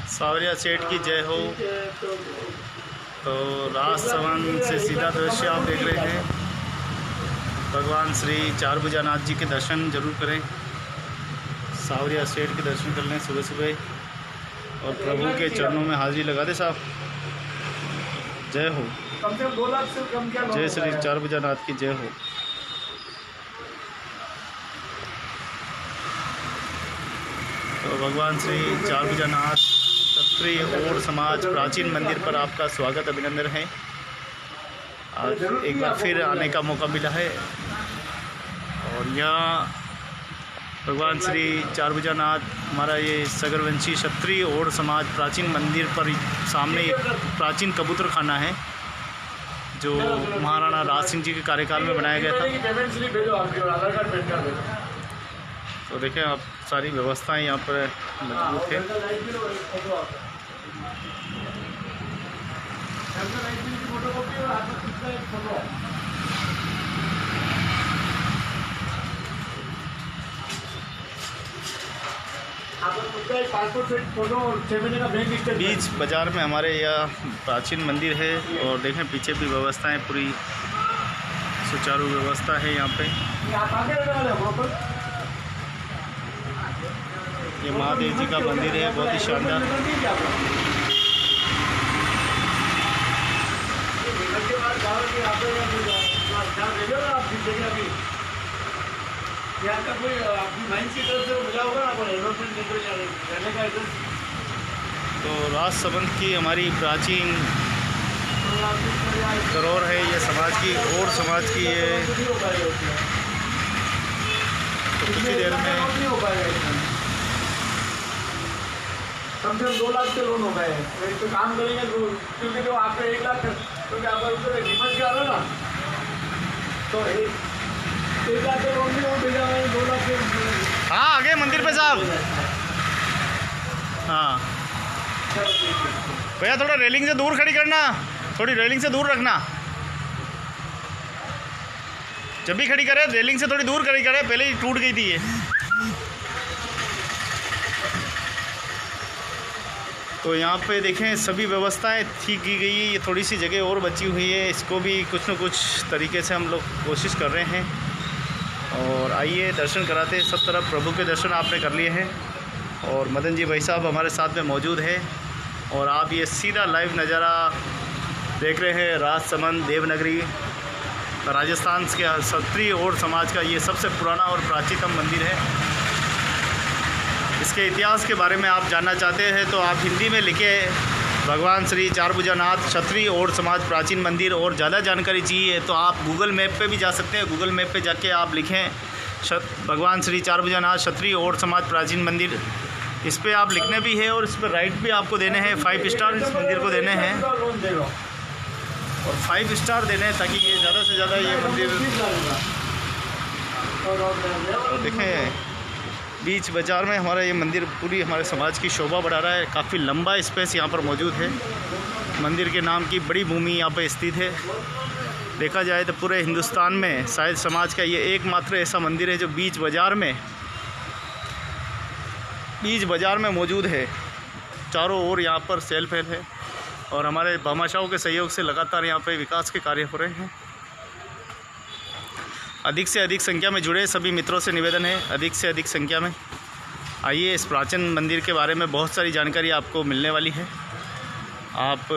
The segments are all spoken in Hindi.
सावरिया सेठ की जय हो। तो राजसमंद से सीधा दृश्य आप देख रहे हैं। भगवान श्री चारभुजानाथ जी के दर्शन जरूर करें। सावरिया सेठ के दर्शन कर लें सुबह सुबह और प्रभु के चरणों में हाजिरी लगा दे साहब। जय हो। कम से कम 2 लाख से कम क्या? जय श्री चारभुजानाथ की जय हो। तो भगवान श्री चारभुजानाथ क्षत्रिय और समाज प्राचीन मंदिर पर आपका स्वागत अभिनंदन है। आज एक बार फिर आने का मौका मिला है और यहाँ भगवान श्री चारभुजानाथ हमारा ये सगरवंशी क्षत्रिय और समाज प्राचीन मंदिर पर सामने एक प्राचीन कबूतर खाना है जो महाराणा राज सिंह जी के कार्यकाल में बनाया गया था। तो देखें आप सारी व्यवस्थाएं यहाँ पर मजबूत है। बीच बाजार में हमारे यह प्राचीन मंदिर है और देखें पीछे भी व्यवस्थाएं पूरी सुचारू व्यवस्था है यहाँ पे। ये महादेव जी का मंदिर है, बहुत ही शानदार। तो राजसमंद की हमारी प्राचीन धरोहर है ये समाज की और समाज की ये। तो कुछ ही देर में कम से कम 2 लाख के लोन हो गए। तो काम करेंगे क्योंकि जो आपका 1 लाख क्योंकि आप ऊपर कीमत क्या ना तो 1 लाख के लोन भी हो भेजा 2 लाख के। हाँ आगे मंदिर पे साहब। हाँ भैया थोड़ा रेलिंग से दूर खड़ी करना, थोड़ी रेलिंग से दूर रखना। जब भी खड़ी करे रेलिंग से थोड़ी दूर खड़ी करे, पहले ही टूट गई थी ये। तो यहाँ पे देखें सभी व्यवस्थाएं ठीक की गई है। ये थोड़ी सी जगह और बची हुई है, इसको भी कुछ न कुछ तरीके से हम लोग कोशिश कर रहे हैं। और आइए दर्शन कराते हैं। सब तरफ प्रभु के दर्शन आपने कर लिए हैं और मदन जी भाई साहब हमारे साथ में मौजूद है। और आप ये सीधा लाइव नज़ारा देख रहे हैं राजसमंद देवनगरी राजस्थान के क्षत्रिय और समाज का ये सबसे पुराना और प्राचीनतम मंदिर है। इसके इतिहास के बारे में आप जानना चाहते हैं तो आप हिंदी में लिखें भगवान श्री चारभुजानाथ क्षत्रिय और समाज प्राचीन मंदिर। और ज़्यादा जानकारी चाहिए तो आप गूगल मैप पे भी जा सकते हैं। गूगल मैप पे जाके आप लिखें भगवान श्री चारभुजानाथ क्षत्रिय और समाज प्राचीन मंदिर। इस पर आप लिखने भी है और इस पर राइट भी आपको देने हैं। 5 स्टार इस मंदिर को देने हैं और 5 स्टार देने हैं ताकि ये ज़्यादा से ज़्यादा ये मंदिर। तो देखें बीच बाज़ार में हमारा ये मंदिर पूरी हमारे समाज की शोभा बढ़ा रहा है। काफ़ी लंबा स्पेस यहाँ पर मौजूद है। मंदिर के नाम की बड़ी भूमि यहाँ पर स्थित है। देखा जाए तो पूरे हिंदुस्तान में शायद समाज का ये एकमात्र ऐसा मंदिर है जो बीच बाज़ार में मौजूद है। चारों ओर यहाँ पर सेल फैल है और हमारे भामाशाहों के सहयोग से लगातार यहाँ पे विकास के कार्य हो रहे हैं। अधिक से अधिक संख्या में जुड़े सभी मित्रों से निवेदन है, अधिक से अधिक संख्या में आइए। इस प्राचीन मंदिर के बारे में बहुत सारी जानकारी आपको मिलने वाली है। आप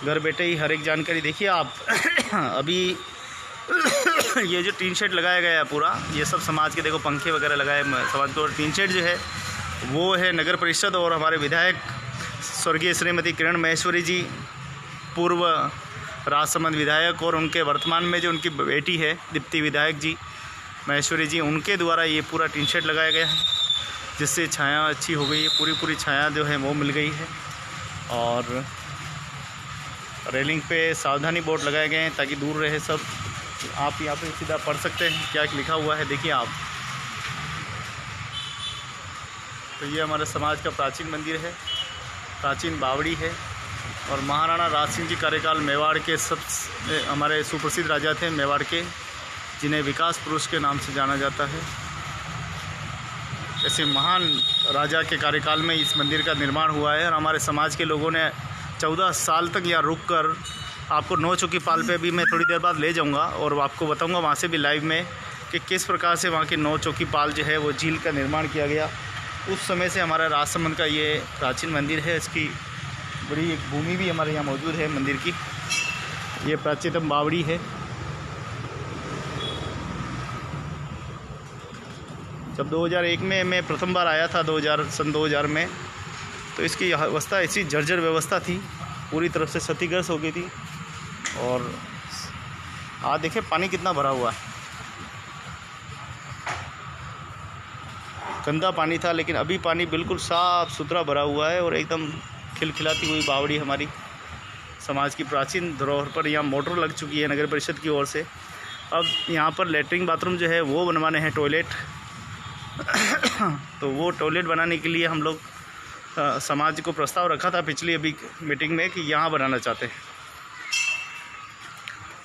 घर बैठे ही हर एक जानकारी देखिए आप। अभी ये जो टीन शेड लगाया गया है पूरा, ये सब समाज के देखो पंखे वगैरह लगाए समाज को। और टीन शेड जो है वो है नगर परिषद और हमारे विधायक स्वर्गीय श्रीमती किरण महेश्वरी जी, पूर्व राजसमंद विधायक, और उनके वर्तमान में जो उनकी बेटी है दीप्ति विधायक जी महेश्वरी जी, उनके द्वारा ये पूरा टीन शेड लगाया गया है जिससे छाया अच्छी हो गई है। पूरी छाया जो है वो मिल गई है। और रेलिंग पे सावधानी बोर्ड लगाए गए हैं ताकि दूर रहे सब। आप यहाँ पे सीधा पढ़ सकते हैं क्या लिखा हुआ है, देखिए आप। तो ये हमारे समाज का प्राचीन मंदिर है, प्राचीन बावड़ी है। और महाराणा राज सिंह जी कार्यकाल मेवाड़ के सब हमारे सुप्रसिद्ध राजा थे मेवाड़ के, जिन्हें विकास पुरुष के नाम से जाना जाता है। ऐसे महान राजा के कार्यकाल में इस मंदिर का निर्माण हुआ है और हमारे समाज के लोगों ने 14 साल तक यहाँ रुक कर आपको नौ चौकी पाल पे भी मैं थोड़ी देर बाद ले जाऊंगा और आपको बताऊंगा वहाँ से भी लाइव में कि किस प्रकार से वहाँ की नौ चौकी पाल जो है वो झील का निर्माण किया गया। उस समय से हमारा राजसमंद का ये प्राचीन मंदिर है, इसकी बड़ी एक भूमि भी हमारे यहाँ मौजूद है मंदिर की। ये प्राचीनतम बावड़ी है। जब 2001 में मैं प्रथम बार आया था सन 2000 में, तो इसकी अवस्था ऐसी जर्जर व्यवस्था थी, पूरी तरफ से क्षतिग्रस्त हो गई थी। और आज देखिए पानी कितना भरा हुआ है, गंदा पानी था, लेकिन अभी पानी बिल्कुल साफ़ सुथरा भरा हुआ है और एकदम खिलखिलाती हुई बावड़ी हमारी समाज की प्राचीन धरोहर पर यहाँ मोटर लग चुकी है नगर परिषद की ओर से। अब यहाँ पर लेटरिन बाथरूम जो है वो बनवाने हैं, टॉयलेट। तो वो टॉयलेट बनाने के लिए हम लोग समाज को प्रस्ताव रखा था पिछली अभी मीटिंग में कि यहाँ बनाना चाहते हैं।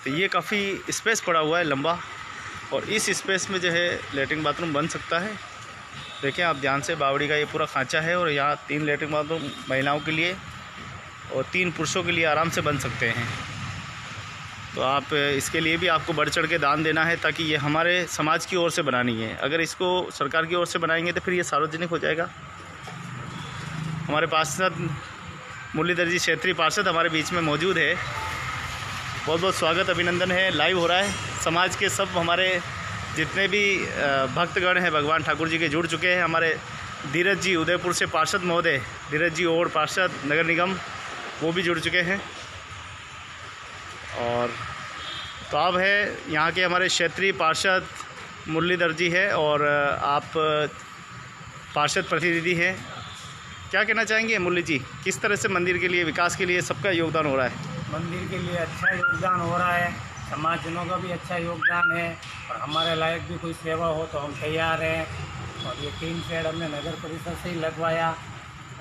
तो ये काफ़ी स्पेस पड़ा हुआ है लंबा, और इस स्पेस में जो है लेटरिन बाथरूम बन सकता है। देखें आप ध्यान से, बावड़ी का ये पूरा खांचा है और यहाँ 3 लेटरिन बाथरूम महिलाओं के लिए और 3 पुरुषों के लिए आराम से बन सकते हैं। तो आप इसके लिए भी आपको बढ़ चढ़ के दान देना है, ताकि ये हमारे समाज की ओर से बनानी है। अगर इसको सरकार की ओर से बनाएंगे तो फिर ये सार्वजनिक हो जाएगा। हमारे पार्षद मुरलीधर जी, क्षेत्रीय पार्षद हमारे बीच में मौजूद है। बहुत बहुत स्वागत, अभिनंदन है। लाइव हो रहा है, समाज के सब हमारे जितने भी भक्तगण हैं भगवान ठाकुर जी के जुड़ चुके हैं। हमारे धीरज जी उदयपुर से पार्षद महोदय, धीरज जी और पार्षद नगर निगम, वो भी जुड़ चुके हैं। और तो अब है यहाँ के हमारे क्षेत्रीय पार्षद मुरलीधर जी है और आप पार्षद प्रतिनिधि हैं। क्या कहना चाहेंगे मुरली जी, किस तरह से मंदिर के लिए, विकास के लिए सबका योगदान हो रहा है? मंदिर के लिए अच्छा योगदान हो रहा है, समाजजनों का भी अच्छा योगदान है, और हमारे लायक भी कोई सेवा हो तो हम तैयार हैं। और ये 3 शेड हमने नगर परिषद से ही लगवाया,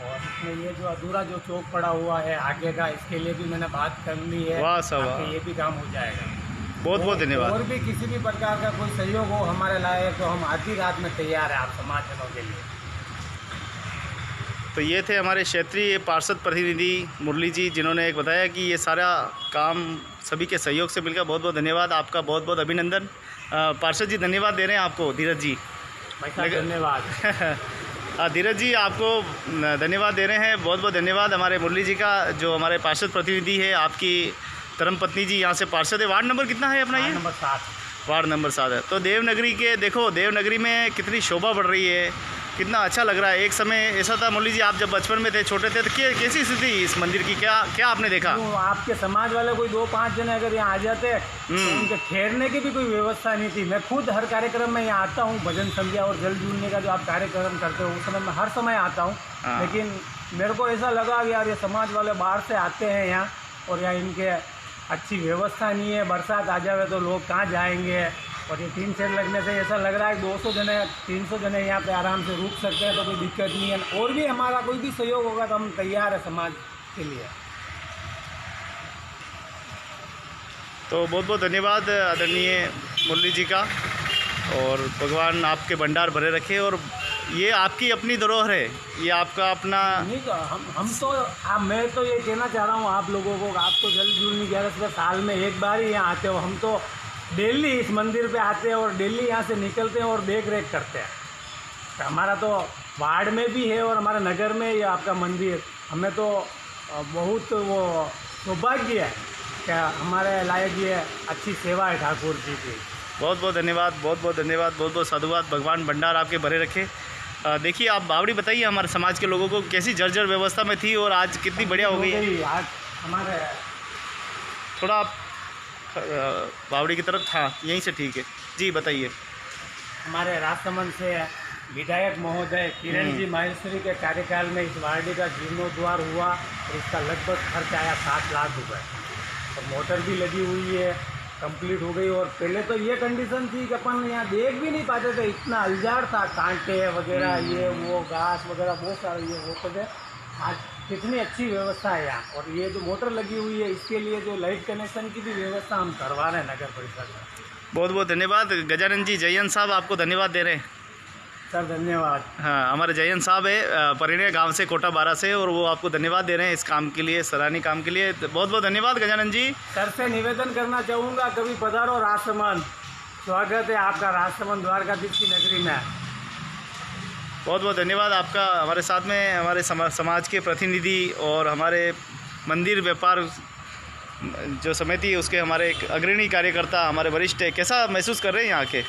और इसमें ये जो अधूरा जो चौक पड़ा हुआ है आगे का, इसके लिए भी मैंने बात कर ली है। वाह साहब, ये भी काम हो जाएगा। बहुत बहुत धन्यवाद। और भी किसी भी प्रकार का कोई सहयोग हो हमारे लायक तो हम आधी रात में तैयार हैं आप समाजजनों के लिए। तो ये थे हमारे क्षेत्रीय पार्षद प्रतिनिधि मुरली जी, जिन्होंने एक बताया कि ये सारा काम सभी के सहयोग से मिलकर। बहुत बहुत धन्यवाद, आपका बहुत बहुत अभिनंदन। पार्षद जी धन्यवाद दे रहे हैं आपको, धीरज जी धन्यवाद। धीरज जी आपको धन्यवाद दे रहे हैं, बहुत बहुत धन्यवाद हमारे मुरली जी का, जो हमारे पार्षद प्रतिनिधि है। आपकी धर्मपत्नी जी यहाँ से पार्षद है। वार्ड नंबर कितना है अपना? ये नंबर 7, वार्ड नंबर 7 है। तो देवनगरी के देखो, देवनगरी में कितनी शोभा बढ़ रही है, कितना अच्छा लग रहा है। एक समय ऐसा था मुरली जी, आप जब बचपन में थे, छोटे थे, तो कैसी स्थिति इस मंदिर की, क्या आपने देखा? तो आपके समाज वाले कोई 2-5 जने अगर यहाँ आ जाते तो उनके ठहरने की भी कोई व्यवस्था नहीं थी। मैं खुद हर कार्यक्रम में यहाँ आता हूँ, भजन संध्या और जल जुड़ने का जो आप कार्यक्रम करते हो उस समय मैं हर समय आता हूँ। लेकिन मेरे को ऐसा लगा कि यार ये समाज वाले बाहर से आते हैं यहाँ, और यहाँ इनके अच्छी व्यवस्था नहीं है। बरसात आ जाए तो लोग कहाँ जाएंगे, और ये 3 शेड लगने से ऐसा लग रहा है 200 जने 300 जने यहाँ पे आराम से रुक सकते हैं, तो कोई दिक्कत नहीं है। और भी हमारा कोई भी सहयोग होगा तो हम तैयार है समाज के लिए। तो बहुत बहुत धन्यवाद आदरणीय मुरली जी का, और भगवान आपके भंडार भरे रखे। और ये आपकी अपनी धरोहर है, ये आपका अपना नहीं तो हम तो मैं तो ये कहना चाह रहा हूँ आप लोगों को, आप तो जल जुड़नी 11 साल में एक बार ही यहाँ आते हो। हम तो डेली इस मंदिर पे आते हैं और डेली यहाँ से निकलते हैं और देख रेख करते हैं। तो हमारा तो वार्ड में भी है और हमारे नगर में ये आपका मंदिर, हमें तो बहुत वो सौभाग्य है कि हमारे लायक ये अच्छी सेवा है ठाकुर जी की। बहुत बहुत धन्यवाद, बहुत बहुत धन्यवाद, बहुत बहुत साधुवाद। भगवान भंडार आपके भरे रखे। देखिए आप बावड़ी बताइए हमारे समाज के लोगों को, कैसी जर्जर व्यवस्था में थी और आज कितनी बढ़िया हो गई है। आज हमारे थोड़ा आप बावड़ी की तरफ, हाँ यहीं से ठीक है जी, बताइए। हमारे राजसमंद से विधायक महोदय किरण जी माहेश्वरी के कार्यकाल में इस वार्डी का जीर्णोद्वार हुआ और इसका लगभग खर्च आया 7 लाख रुपए। और मोटर भी लगी हुई है, कंप्लीट हो गई। और पहले तो ये कंडीशन थी कि अपन यहाँ देख भी नहीं पाते थे, इतना अलजार था, कांटे वगैरह ये वो घास वगैरह बहुत सारे ये होते थे। आज कितनी अच्छी व्यवस्था है यहाँ। और ये जो मोटर लगी हुई है इसके लिए जो लाइट कनेक्शन की भी व्यवस्था हम करवा रहे हैं नगर परिषद में। बहुत बहुत धन्यवाद। गजानन जी जयंत साहब आपको धन्यवाद दे रहे हैं। सर धन्यवाद। हाँ, हमारे जयंत साहब है परिणय गांव से, कोटा 12 से, और वो आपको धन्यवाद दे रहे हैं इस काम के लिए, सराहनीय काम के लिए। बहुत बहुत धन्यवाद गजानन जी। सर से निवेदन करना चाहूँगा, कभी पधारो राजसमंद, स्वागत है आपका राजसमंद द्वारकाधीश की नगरी में। बहुत बहुत धन्यवाद आपका। हमारे साथ में हमारे समाज के प्रतिनिधि और हमारे मंदिर व्यापार जो समिति है उसके हमारे एक अग्रणी कार्यकर्ता, हमारे वरिष्ठ है, कैसा महसूस कर रहे हैं यहाँ के?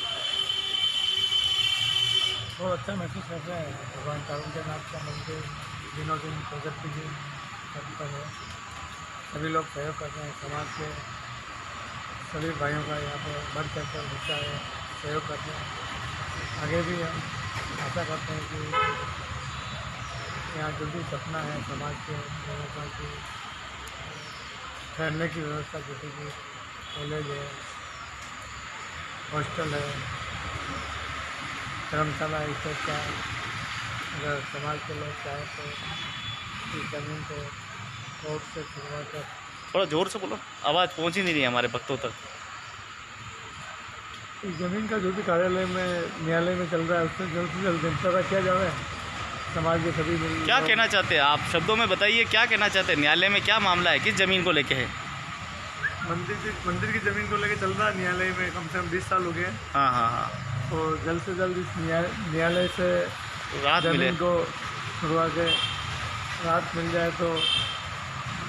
बहुत अच्छा महसूस कर रहे हैं। भगवान तारुण्यनाथ का मंदिर दिनों दिन प्रगति की पर है। सभी लोग सहयोग कर रहे हैं, समाज के सभी भाइयों का यहाँ पर बढ़ चढ़ कर हिस्सा है, सहयोग करते हैं। आगे भी हम आशा करते हैं कि यहाँ जो भी सपना है समाज के लोगों का कि ठहरने की व्यवस्था, जैसे कि कॉलेज है, हॉस्टल है, धर्मशाला, इस टाइप का अगर समाज के लोग चाहें तो इस ज़मीन को कोर्ट से छुड़वा कर। थोड़ा ज़ोर से बोलो, आवाज़ पहुँच ही नहीं रही है हमारे भक्तों तक। इस ज़मीन का जो भी कार्यालय में न्यायालय में चल रहा है उससे जल्द से जल्द निपटारा किया जाए। समाज के सभी मिल क्या कहना चाहते हैं आप, शब्दों में बताइए, क्या कहना चाहते हैं? न्यायालय में क्या मामला है, किस ज़मीन को लेके है? मंदिर की ज़मीन को लेकर चल रहा है न्यायालय में, कम से कम 20 साल हो गए हैं। हाँ हाँ हाँ, और जल्द से जल्द इस न्यायालय से राहत मिले, ज़मीन को छुड़वा के राहत मिल जाए तो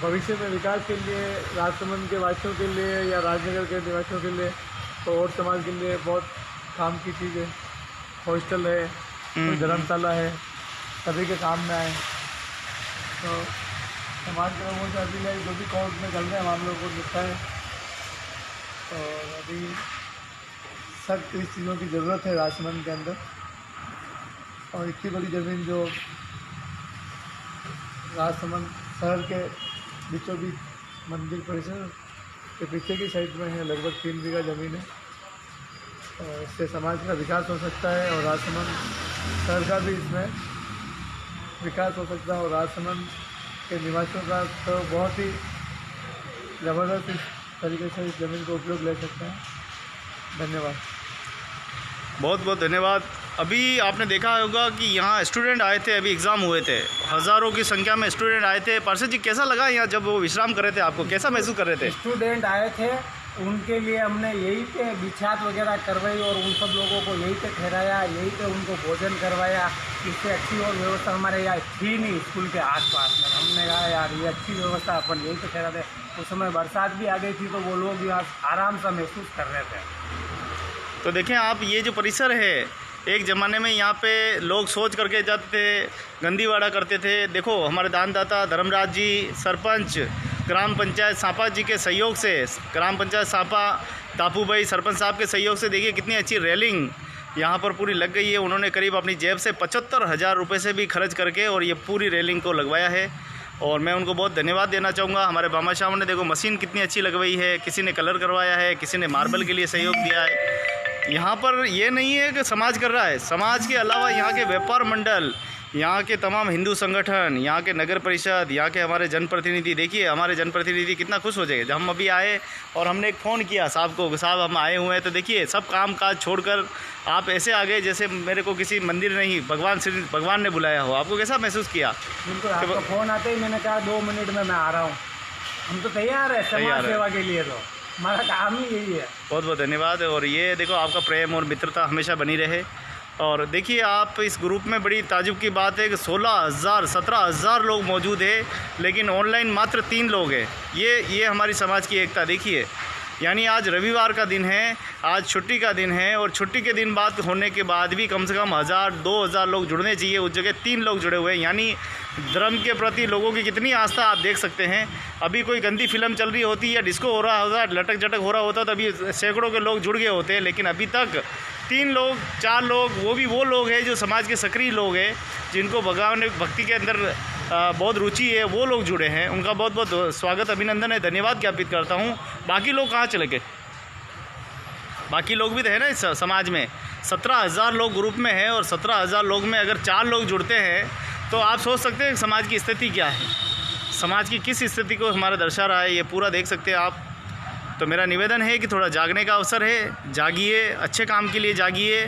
भविष्य में विकास के लिए, राजसमंद के वासियों के लिए या राजनगर के निवासियों के लिए और समाज के लिए बहुत काम की चीज़ है। हॉस्टल है, कोई धर्मशाला है, सभी के काम में आए। तो समाज के लोगों से अपील है, जो भी कोर्ट में चल रहे हैं मामलों को निपटाएं। और अभी सख्त इस चीज़ों की ज़रूरत है राजसमंद के अंदर। और इतनी बड़ी ज़मीन जो राजसमंद शहर के बीचों बीच मंदिर परिसर के पीछे की साइड में है, लगभग 3 बीघा ज़मीन है। और इससे समाज का विकास हो सकता है और राजसमंद शहर का भी इसमें विकास हो सकता है। और राजसमंद के निवासियों का तो बहुत ही ज़बरदस्त इस तरीके से इस ज़मीन को उपयोग ले सकते हैं। धन्यवाद। बहुत बहुत धन्यवाद। अभी आपने देखा होगा कि यहाँ स्टूडेंट आए थे, अभी एग्ज़ाम हुए थे, हज़ारों की संख्या में स्टूडेंट आए थे। पार्षद जी, कैसा लगा यहाँ जब वो विश्राम कर रहे थे, आपको कैसा महसूस कर रहे थे? स्टूडेंट आए थे, उनके लिए हमने यहीं पे बिछात वगैरह करवाई और उन सब लोगों को यहीं पे ठहराया, यहीं पे उनको भोजन करवाया। इससे अच्छी और व्यवस्था हमारे यहाँ थी नहीं स्कूल के आसपास में। हमने कहा यार ये अच्छी व्यवस्था अपन यहीं पे ठहरा दे। उस समय बरसात भी आ गई थी तो वो लोग यहाँ आराम सा महसूस कर रहे थे। तो देखें आप, ये जो परिसर है, एक ज़माने में यहाँ पे लोग सोच करके जाते थे, गंदीवाड़ा करते थे। देखो हमारे दानदाता धर्मराज जी, सरपंच ग्राम पंचायत सांपा जी के सहयोग से, ग्राम पंचायत सांपा टापू भाई सरपंच साहब के सहयोग से देखिए कितनी अच्छी रेलिंग यहाँ पर पूरी लग गई है। उन्होंने करीब अपनी जेब से 75,000 रुपये से भी खर्च करके और ये पूरी रेलिंग को लगवाया है। और मैं उनको बहुत धन्यवाद देना चाहूँगा। हमारे बामा शाह ने देखो मशीन कितनी अच्छी लगवाई है, किसी ने कलर करवाया है, किसी ने मार्बल के लिए सहयोग दिया है। यहाँ पर ये नहीं है कि समाज कर रहा है, समाज के अलावा यहाँ के व्यापार मंडल, यहाँ के तमाम हिंदू संगठन, यहाँ के नगर परिषद, यहाँ के हमारे जनप्रतिनिधि, देखिए हमारे जनप्रतिनिधि कितना खुश हो जाएंगे। जब हम अभी आए और हमने एक फ़ोन किया साहब को, साहब हम आए हुए हैं, तो देखिए सब काम काज छोड़कर आप ऐसे आ गए जैसे मेरे को किसी मंदिर नहीं, भगवान ने बुलाया हो। आपको कैसा महसूस किया? बिल्कुल, आपका फ़ोन आते ही मैंने कहा 2 मिनट में मैं आ रहा हूँ। हम तो तैयार है समाज सेवा के लिए, तो हमारा काम ही यही है। बहुत बहुत धन्यवाद। और ये देखो आपका प्रेम और मित्रता हमेशा बनी रहे। और देखिए आप इस ग्रुप में बड़ी ताजुब की बात है कि 17,000 लोग मौजूद है, लेकिन ऑनलाइन मात्र 3 लोग हैं। ये हमारी समाज की एकता देखिए। यानी आज रविवार का दिन है, आज छुट्टी का दिन है, और छुट्टी के दिन बात होने के बाद भी कम से कम 1,000-2,000 लोग जुड़ने चाहिए, उस जगह 3 लोग जुड़े हुए हैं। यानी धर्म के प्रति लोगों की कितनी आस्था आप देख सकते हैं। अभी कोई गंदी फिल्म चल रही होती या डिस्को हो रहा होता, लटक झटक हो रहा होता, तो अभी सैकड़ों के लोग जुड़ गए होते हैं। लेकिन अभी तक 3 लोग 4 लोग, वो भी वो लोग हैं जो समाज के सक्रिय लोग हैं, जिनको भगवान भक्ति के अंदर बहुत रुचि है, वो लोग जुड़े हैं। उनका बहुत बहुत स्वागत, अभिनंदन है, धन्यवाद ज्ञापित करता हूँ। बाकी लोग कहाँ चले गए? बाकी लोग भी तो है ना इस समाज में। 17,000 लोग ग्रुप में हैं, और 17,000 लोग में अगर 4 लोग जुड़ते हैं तो आप सोच सकते हैं समाज की स्थिति क्या है, समाज की किस स्थिति को हमारा दर्शा रहा है, ये पूरा देख सकते हैं आप। तो मेरा निवेदन है कि थोड़ा जागने का अवसर है, जागिए, अच्छे काम के लिए जागिए।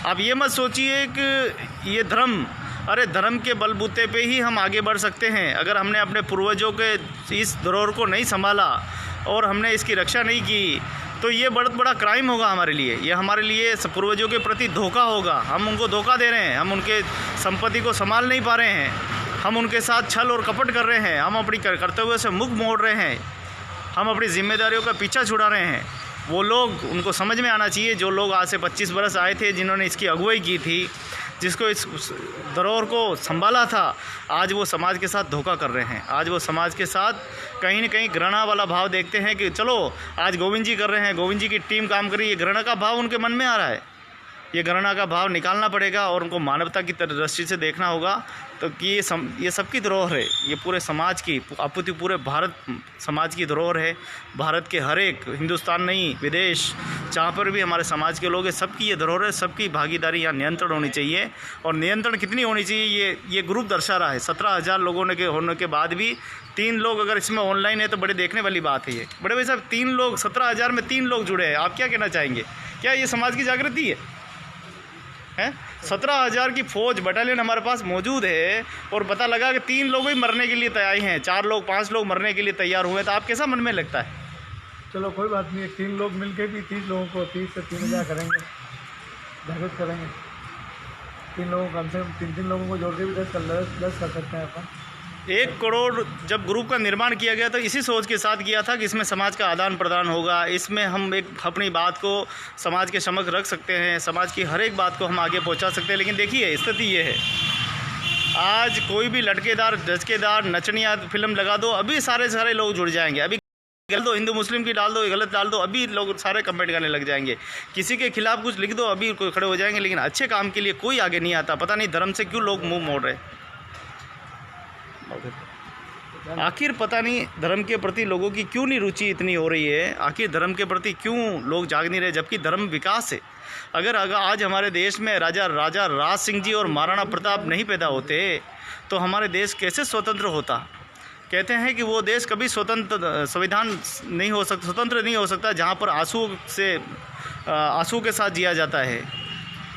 आप ये मत सोचिए कि ये धर्म, अरे धर्म के बलबूते पे ही हम आगे बढ़ सकते हैं। अगर हमने अपने पूर्वजों के इस धरोहर को नहीं संभाला और हमने इसकी रक्षा नहीं की तो ये बहुत बड़ा क्राइम होगा हमारे लिए। ये हमारे लिए पूर्वजों के प्रति धोखा होगा। हम उनको धोखा दे रहे हैं, हम उनके संपत्ति को संभाल नहीं पा रहे हैं, हम उनके साथ छल और कपट कर रहे हैं, हम अपनी कर्तव्य से मुख मोड़ रहे हैं, हम अपनी जिम्मेदारियों का पीछा छुड़ा रहे हैं। वो लोग, उनको समझ में आना चाहिए, जो लोग आज से 25 बरस आए थे, जिन्होंने इसकी अगुवाई की थी, जिसको इस धरोहर को संभाला था, आज वो समाज के साथ धोखा कर रहे हैं। आज वो समाज के साथ कहीं न कहीं घृणा वाला भाव देखते हैं कि चलो आज गोविंद जी कर रहे हैं, गोविंद जी की टीम काम कर रही है, घृणा का भाव उनके मन में आ रहा है। ये घृणा का भाव निकालना पड़ेगा और उनको मानवता की दृष्टि से देखना होगा। तो कि ये सबकी धरोहर है, ये पूरे समाज की, अपितु पूरे भारत समाज की धरोहर है। भारत के हर एक, हिंदुस्तान नहीं विदेश, जहाँ पर भी हमारे समाज के लोग हैं, सबकी ये धरोहर है। सबकी भागीदारी यहाँ नियंत्रण होनी चाहिए। और नियंत्रण कितनी होनी चाहिए ये ग्रुप दर्शा रहा है। 17,000 लोगों ने होने के बाद भी 3 लोग अगर इसमें ऑनलाइन है तो बड़े देखने वाली बात है। ये बड़े भाई साहब 3 लोग, 17,000 में 3 लोग जुड़े हैं। आप क्या कहना चाहेंगे? क्या ये समाज की जागृति है? 17,000 की फौज बटालियन हमारे पास मौजूद है और पता लगा कि 3 लोग ही मरने के लिए तैयार हैं, 4 लोग 5 लोग मरने के लिए तैयार हुए, तो आप कैसा मन में लगता है? चलो कोई बात नहीं, 3 लोग मिलके भी 30 लोगों को 30 से 3,000 करेंगे, जागृत करेंगे। 3 लोगों कम से कम 3 लोगों को जोड़ के भी 10 कर सकते हैं अपन। 1 करोड़ जब ग्रुप का निर्माण किया गया तो इसी सोच के साथ किया था कि इसमें समाज का आदान प्रदान होगा, इसमें हम एक अपनी बात को समाज के समक्ष रख सकते हैं, समाज की हर एक बात को हम आगे पहुंचा सकते हैं। लेकिन देखिए स्थिति ये है, आज कोई भी लटकेदार डचकेदार नचनिया फिल्म लगा दो, अभी सारे लोग जुड़ जाएंगे। अभी डाल दो, हिंदू मुस्लिम की डाल दो, गलत डाल दो, अभी लोग सारे कमेंट करने लग जाएंगे। किसी के खिलाफ कुछ लिख दो, अभी खड़े हो जाएंगे। लेकिन अच्छे काम के लिए कोई आगे नहीं आता। पता नहीं धर्म से क्यों लोग मुँह मोड़ रहे। आखिर पता नहीं धर्म के प्रति लोगों की क्यों नहीं रुचि इतनी हो रही है। आखिर धर्म के प्रति क्यों लोग जाग नहीं रहे, जबकि धर्म विकास है। अगर आज हमारे देश में राजा राज सिंह जी और महाराणा प्रताप नहीं पैदा होते तो हमारे देश कैसे स्वतंत्र होता। कहते हैं कि वो देश कभी संविधान नहीं हो सकता, स्वतंत्र नहीं हो सकता जहाँ पर आंसू के साथ जिया जाता है।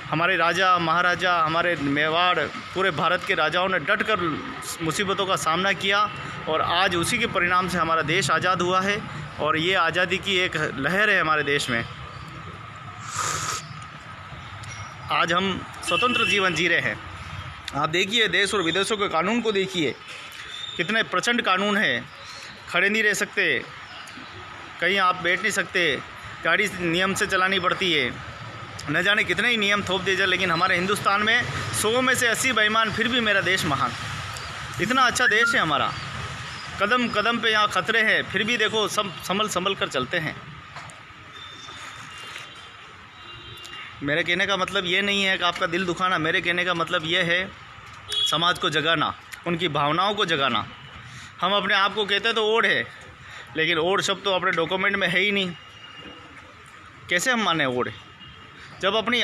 हमारे राजा महाराजा, हमारे मेवाड़, पूरे भारत के राजाओं ने डट कर मुसीबतों का सामना किया और आज उसी के परिणाम से हमारा देश आज़ाद हुआ है। और ये आज़ादी की एक लहर है हमारे देश में। आज हम स्वतंत्र जीवन जी रहे हैं। आप देखिए देश और विदेशों के कानून को देखिए, कितने प्रचंड कानून है। खड़े नहीं रह सकते, कहीं आप बैठ नहीं सकते, गाड़ी नियम से चलानी पड़ती है, न जाने कितने ही नियम थोप दिए जाए। लेकिन हमारे हिंदुस्तान में 100 में से 80 बेईमान, फिर भी मेरा देश महान। इतना अच्छा देश है हमारा। कदम कदम पे यहाँ खतरे हैं, फिर भी देखो सब संभल कर चलते हैं। मेरे कहने का मतलब ये नहीं है कि आपका दिल दुखाना। मेरे कहने का मतलब ये है समाज को जगाना, उनकी भावनाओं को जगाना। हम अपने आप को कहते हैं तो ओढ़ है, लेकिन ओढ़ शब्द तो अपने डॉक्यूमेंट में है ही नहीं। कैसे हम माने ओढ़? जब अपनी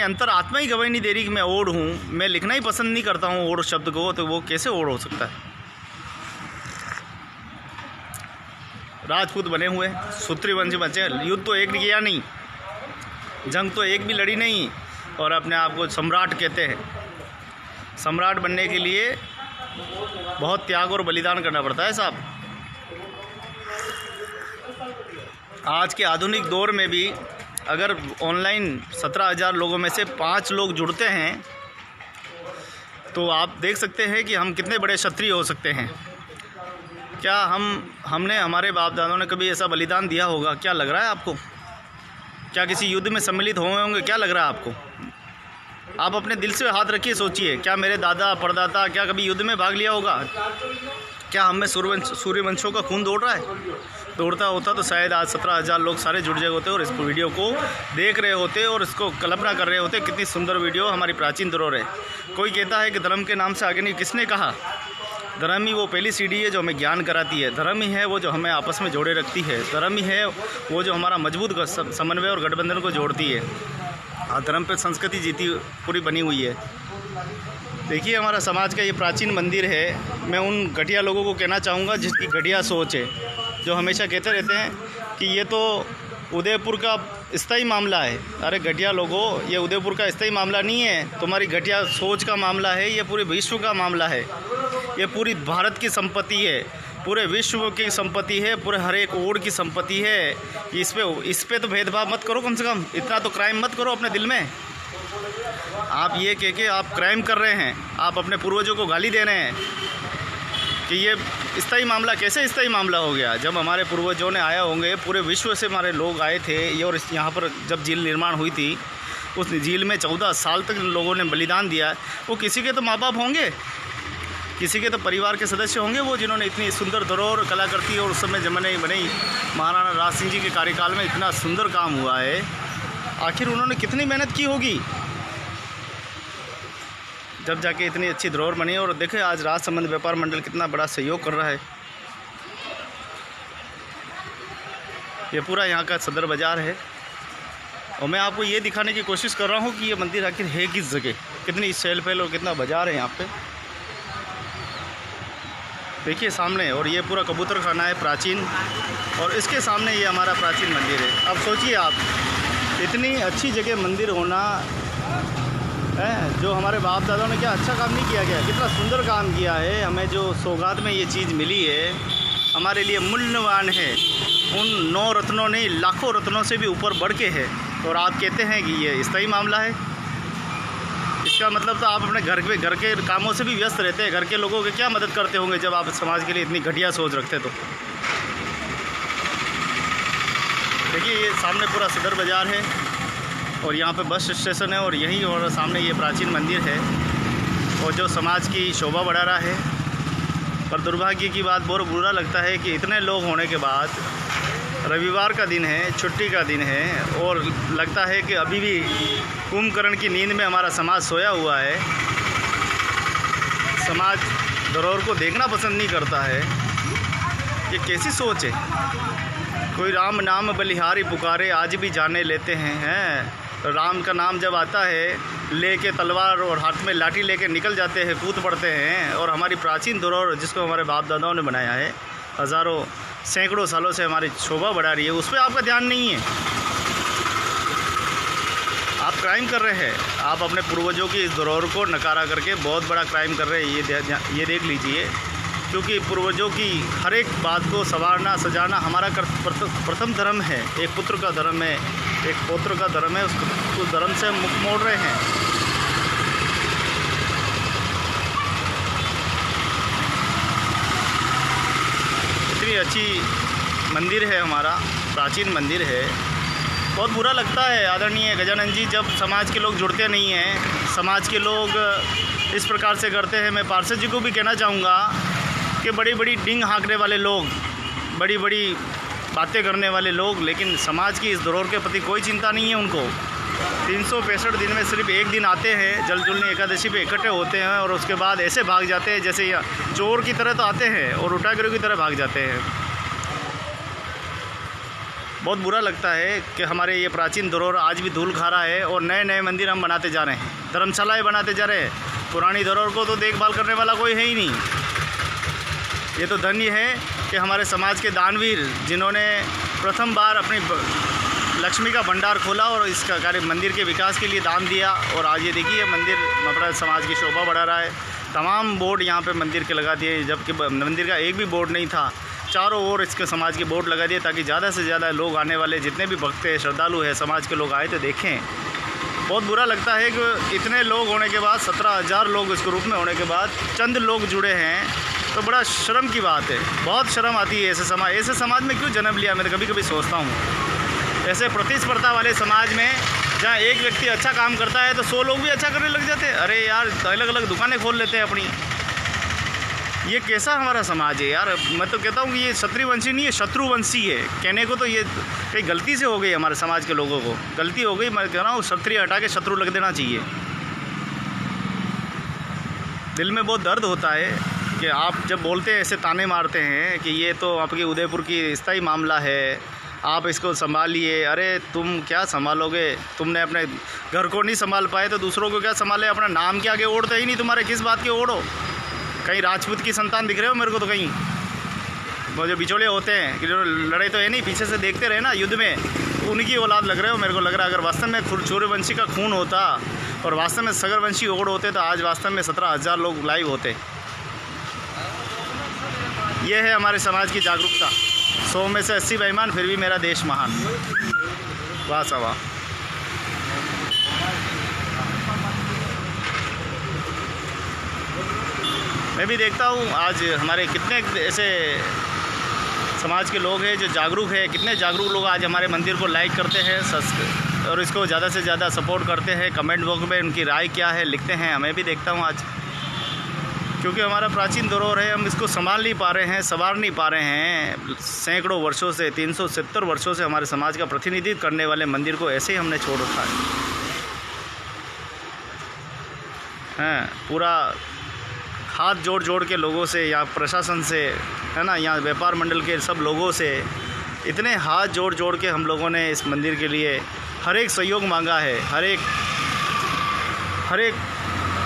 अंतर आत्मा ही गवाही नहीं दे रही कि मैं ओढ़ हूँ, मैं लिखना ही पसंद नहीं करता हूँ ओढ़ शब्द को, तो वो कैसे ओढ़ हो सकता है? राजपूत बने हुए, सूत्री वंश बचे, युद्ध तो एक किया नहीं, जंग तो एक भी लड़ी नहीं, और अपने आप को सम्राट कहते हैं। सम्राट बनने के लिए बहुत त्याग और बलिदान करना पड़ता है साहब। आज के आधुनिक दौर में भी अगर ऑनलाइन 17,000 लोगों में से 5 लोग जुड़ते हैं तो आप देख सकते हैं कि हम कितने बड़े क्षत्रिय हो सकते हैं। क्या हमने हमारे बाप दादों ने कभी ऐसा बलिदान दिया होगा? क्या लग रहा है आपको? क्या किसी युद्ध में सम्मिलित हुए होंगे? क्या लग रहा है आपको? आप अपने दिल से हाथ रखिए, सोचिए, क्या मेरे दादा परदादा क्या कभी युद्ध में भाग लिया होगा? क्या हम में सूर्यवंशों का खून दौड़ रहा है? दौड़ता होता तो शायद आज 17,000 लोग सारे जुड़ गए होते और इस वीडियो को देख रहे होते और इसको कल्पना कर रहे होते। कितनी सुंदर वीडियो, हमारी प्राचीन धरोहर है। कोई कहता है कि धर्म के नाम से आगे नहीं, किसने कहा? धर्म ही वो पहली सीढ़ी है जो हमें ज्ञान कराती है। धर्म ही है वो जो हमें आपस में जोड़े रखती है। धर्म ही है वो जो हमारा मजबूत समन्वय और गठबंधन को जोड़ती है। धर्म पे संस्कृति जीती पूरी बनी हुई है। देखिए हमारा समाज का ये प्राचीन मंदिर है। मैं उन घटिया लोगों को कहना चाहूँगा जिसकी घटिया सोच है, जो हमेशा कहते रहते हैं कि ये तो उदयपुर का स्थायी मामला है। अरे घटिया लोगों, ये उदयपुर का स्थायी मामला नहीं है, तुम्हारी घटिया सोच का मामला है, ये पूरे विश्व का मामला है, ये पूरी भारत की संपत्ति है, पूरे विश्व की संपत्ति है, पूरे हर एक ओर की संपत्ति है। इस पे तो भेदभाव मत करो, कम से कम इतना तो क्राइम मत करो अपने दिल में। आप ये कह के आप क्राइम कर रहे हैं, आप अपने पूर्वजों को गाली दे रहे हैं कि ये स्थायी मामला कैसे स्थायी मामला हो गया। जब हमारे पूर्वजों ने आया होंगे, पूरे विश्व से हमारे लोग आए थे ये, और यहाँ पर जब झील निर्माण हुई थी उस झील में 14 साल तक लोगों ने बलिदान दिया। वो किसी के तो माँ बाप होंगे, किसी के तो परिवार के सदस्य होंगे, वो जिन्होंने इतनी सुंदर धरोहर कलाकृति और उस समय जमाने बनाई। महाराणा राज सिंह जी के कार्यकाल में इतना सुंदर काम हुआ है, आखिर उन्होंने कितनी मेहनत की होगी जब जाके इतनी अच्छी धरोहर बनी। और देखे आज राजसमंद व्यापार मंडल कितना बड़ा सहयोग कर रहा है। ये पूरा यहाँ का सदर बाज़ार है और मैं आपको ये दिखाने की कोशिश कर रहा हूँ कि ये मंदिर आखिर है किस जगह, कितनी चहल पहल और कितना बाज़ार है यहाँ पे। देखिए सामने, और ये पूरा कबूतर खाना है प्राचीन, और इसके सामने ये हमारा प्राचीन मंदिर है। अब सोचिए आप, इतनी अच्छी जगह मंदिर होना है, जो हमारे बाप दादाओं ने क्या अच्छा काम नहीं किया गया, कितना सुंदर काम किया है। हमें जो सौगात में ये चीज़ मिली है हमारे लिए मूल्यवान है, उन 9 रत्नों ने लाखों रत्नों से भी ऊपर बढ़ के है। और आप कहते हैं कि ये स्थायी मामला है, इसका मतलब तो आप अपने घर के कामों से भी व्यस्त रहते हैं। घर के लोगों की क्या मदद करते होंगे जब आप समाज के लिए इतनी घटिया सोच रखते तो। देखिए ये सामने पूरा सदर बाज़ार है और यहाँ पे बस स्टेशन है, और यहीं और सामने ये प्राचीन मंदिर है और जो समाज की शोभा बढ़ा रहा है। पर दुर्भाग्य की बात, बहुत बुरा लगता है कि इतने लोग होने के बाद, रविवार का दिन है, छुट्टी का दिन है, और लगता है कि अभी भी कुंभकर्ण की नींद में हमारा समाज सोया हुआ है। समाज धरोहर को देखना पसंद नहीं करता है। ये कैसी सोच है। कोई राम नाम बलिहारी पुकारे आज भी जाने लेते हैं। राम का नाम जब आता है, लेके तलवार और हाथ में लाठी लेके निकल जाते हैं, कूद पड़ते हैं। और हमारी प्राचीन धरोहर जिसको हमारे बाप दादाओं ने बनाया है, हज़ारों सैकड़ों सालों से हमारी शोभा बढ़ा रही है, उस पर आपका ध्यान नहीं है। आप क्राइम कर रहे हैं, आप अपने पूर्वजों की इस धरोहर को नकारा करके बहुत बड़ा क्राइम कर रहे हैं। ये देख लीजिए, क्योंकि पूर्वजों की हर एक बात को संवारना सजाना हमारा प्रथम धर्म है। एक पुत्र का धर्म है, एक पौत्र का धर्म है, उस धर्म से मुख मोड़ रहे हैं। इतनी अच्छी मंदिर है, हमारा प्राचीन मंदिर है। बहुत बुरा लगता है आदरणीय गजानन जी, जब समाज के लोग जुड़ते नहीं हैं, समाज के लोग इस प्रकार से करते हैं। मैं पार्षद जी को भी कहना चाहूँगा कि बड़ी बड़ी डिंग हाँकने वाले लोग, बड़ी बड़ी बातें करने वाले लोग, लेकिन समाज की इस धरोहर के प्रति कोई चिंता नहीं है उनको। 365 दिन में सिर्फ एक दिन आते हैं, जल जुलनी एकादशी पे इकट्ठे होते हैं और उसके बाद ऐसे भाग जाते हैं जैसे चोर की तरह तो आते हैं और उठागिरों की तरह भाग जाते हैं। बहुत बुरा लगता है कि हमारे ये प्राचीन धरोहर आज भी धूल खा रहा है और नए नए मंदिर हम बनाते जा रहे हैं, धर्मशालाएँ बनाते जा रहे हैं। पुरानी धरोहर को तो देखभाल करने वाला कोई है ही नहीं। ये तो धन्य है कि हमारे समाज के दानवीर जिन्होंने प्रथम बार अपनी लक्ष्मी का भंडार खोला और इसका कार्य मंदिर के विकास के लिए दान दिया। और आज ये देखिए मंदिर अपना समाज की शोभा बढ़ा रहा है। तमाम बोर्ड यहाँ पे मंदिर के लगा दिए, जबकि मंदिर का एक भी बोर्ड नहीं था। चारों ओर इसके समाज के बोर्ड लगा दिए ताकि ज़्यादा से ज़्यादा लोग आने वाले, जितने भी भक्त हैं, श्रद्धालु हैं, समाज के लोग आए तो देखें। बहुत बुरा लगता है कि इतने लोग होने के बाद, 17,000 लोग इस ग्रुप में होने के बाद चंद लोग जुड़े हैं, तो बड़ा शर्म की बात है। बहुत शर्म आती है ऐसे समाज में क्यों जन्म लिया। मैं कभी कभी सोचता हूँ, ऐसे प्रतिस्पर्धा वाले समाज में जहाँ एक व्यक्ति अच्छा काम करता है तो 100 लोग भी अच्छा करने लग जाते हैं। अरे यार, अलग अलग दुकानें खोल लेते हैं अपनी। ये कैसा हमारा समाज है यार। मैं तो कहता हूँ कि ये क्षत्रियवंशी नहीं है, शत्रुवंशी है। कहने को तो ये कहीं गलती से हो गई, हमारे समाज के लोगों को गलती हो गई। मैं कह रहा हूँ क्षत्रिय हटा के शत्रु लग देना चाहिए। दिल में बहुत दर्द होता है कि आप जब बोलते हैं, ऐसे ताने मारते हैं कि ये तो आपकी उदयपुर की स्थायी मामला है, आप इसको संभालिए। अरे तुम क्या संभालोगे, तुमने अपने घर को नहीं संभाल पाए तो दूसरों को क्या संभाले। अपना नाम के आगे ओढ़ते ही नहीं, तुम्हारे किस बात के ओढ़ो। कहीं राजपूत की संतान दिख रहे हो मेरे को तो कहीं। वो जो बिचौलिए होते हैं कि जो लड़ाई तो है नहीं, पीछे से देखते रहे ना युद्ध में, उनकी औलाद लग रहे हो मेरे को लग रहा है। अगर वास्तव में सूर्यवंशी का खून होता और वास्तव में सागरवंशी ओड होते तो आज वास्तव में 17,000 लोग लाइव होते। ये है हमारे समाज की जागरूकता। 100 में से 80 बेईमान, फिर भी मेरा देश महान। वाह सा वाह। मैं भी देखता हूँ आज हमारे कितने ऐसे समाज के लोग हैं जो जागरूक है, कितने जागरूक लोग आज हमारे मंदिर को लाइक करते हैं और इसको ज़्यादा से ज़्यादा सपोर्ट करते हैं। कमेंट बॉक्स में उनकी राय क्या है लिखते हैं। मैं भी देखता हूँ आज, क्योंकि हमारा प्राचीन धरोहर है, हम इसको संभाल नहीं पा रहे हैं, संवार नहीं पा रहे हैं। सैकड़ों वर्षों से 370 वर्षों से हमारे समाज का प्रतिनिधित्व करने वाले मंदिर को ऐसे ही हमने छोड़ रखा है। पूरा हाथ जोड़ जोड़ के लोगों से, या प्रशासन से, है ना, यहाँ व्यापार मंडल के सब लोगों से इतने हाथ जोड़ जोड़ के हम लोगों ने इस मंदिर के लिए हर एक सहयोग मांगा है। हर एक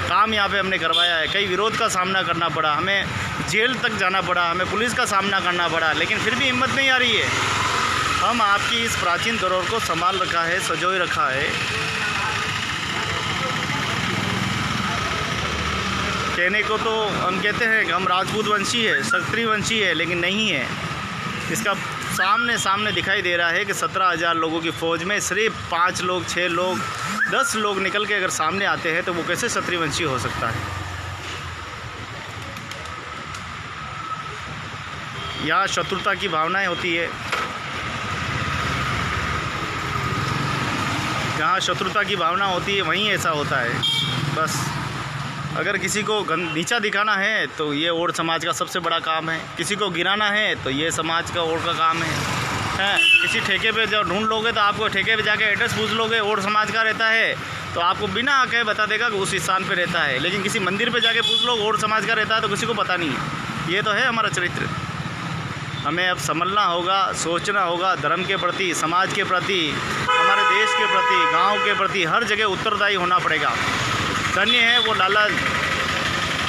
काम यहाँ पे हमने करवाया है। कई विरोध का सामना करना पड़ा, हमें जेल तक जाना पड़ा, हमें पुलिस का सामना करना पड़ा, लेकिन फिर भी हिम्मत नहीं आ रही है। हम आपकी इस प्राचीन धरोहर को संभाल रखा है, संजोए रखा है। कहने को तो हम कहते हैं कि हम राजपूत वंशी है, क्षत्रिय वंशी है, लेकिन नहीं है। इसका सामने दिखाई दे रहा है कि 17,000 लोगों की फ़ौज में सिर्फ 5 लोग, 6 लोग, 10 लोग निकल के अगर सामने आते हैं तो वो कैसे क्षत्रिय वंशी हो सकता है। यहाँ शत्रुता की भावनाएं होती है, जहाँ शत्रुता की भावना होती है वहीं ऐसा होता है। बस अगर किसी को नीचा दिखाना है तो ये और समाज का सबसे बड़ा काम है, किसी को गिराना है तो ये समाज का और का काम है। किसी ठेके पे जब ढूंढ लोगे तो आपको ठेके पे जाके एड्रेस पूछ लोगे, और समाज का रहता है तो आपको बिना आके बता देगा कि उस स्थान पे रहता है। लेकिन किसी मंदिर पे जाके पूछ लो और समाज का रहता है तो किसी को पता नहीं है। ये तो है हमारा चरित्र। हमें अब संभलना होगा, सोचना होगा, धर्म के प्रति, समाज के प्रति, हमारे देश के प्रति, गाँव के प्रति हर जगह उत्तरदायी होना पड़ेगा। धन्य है वो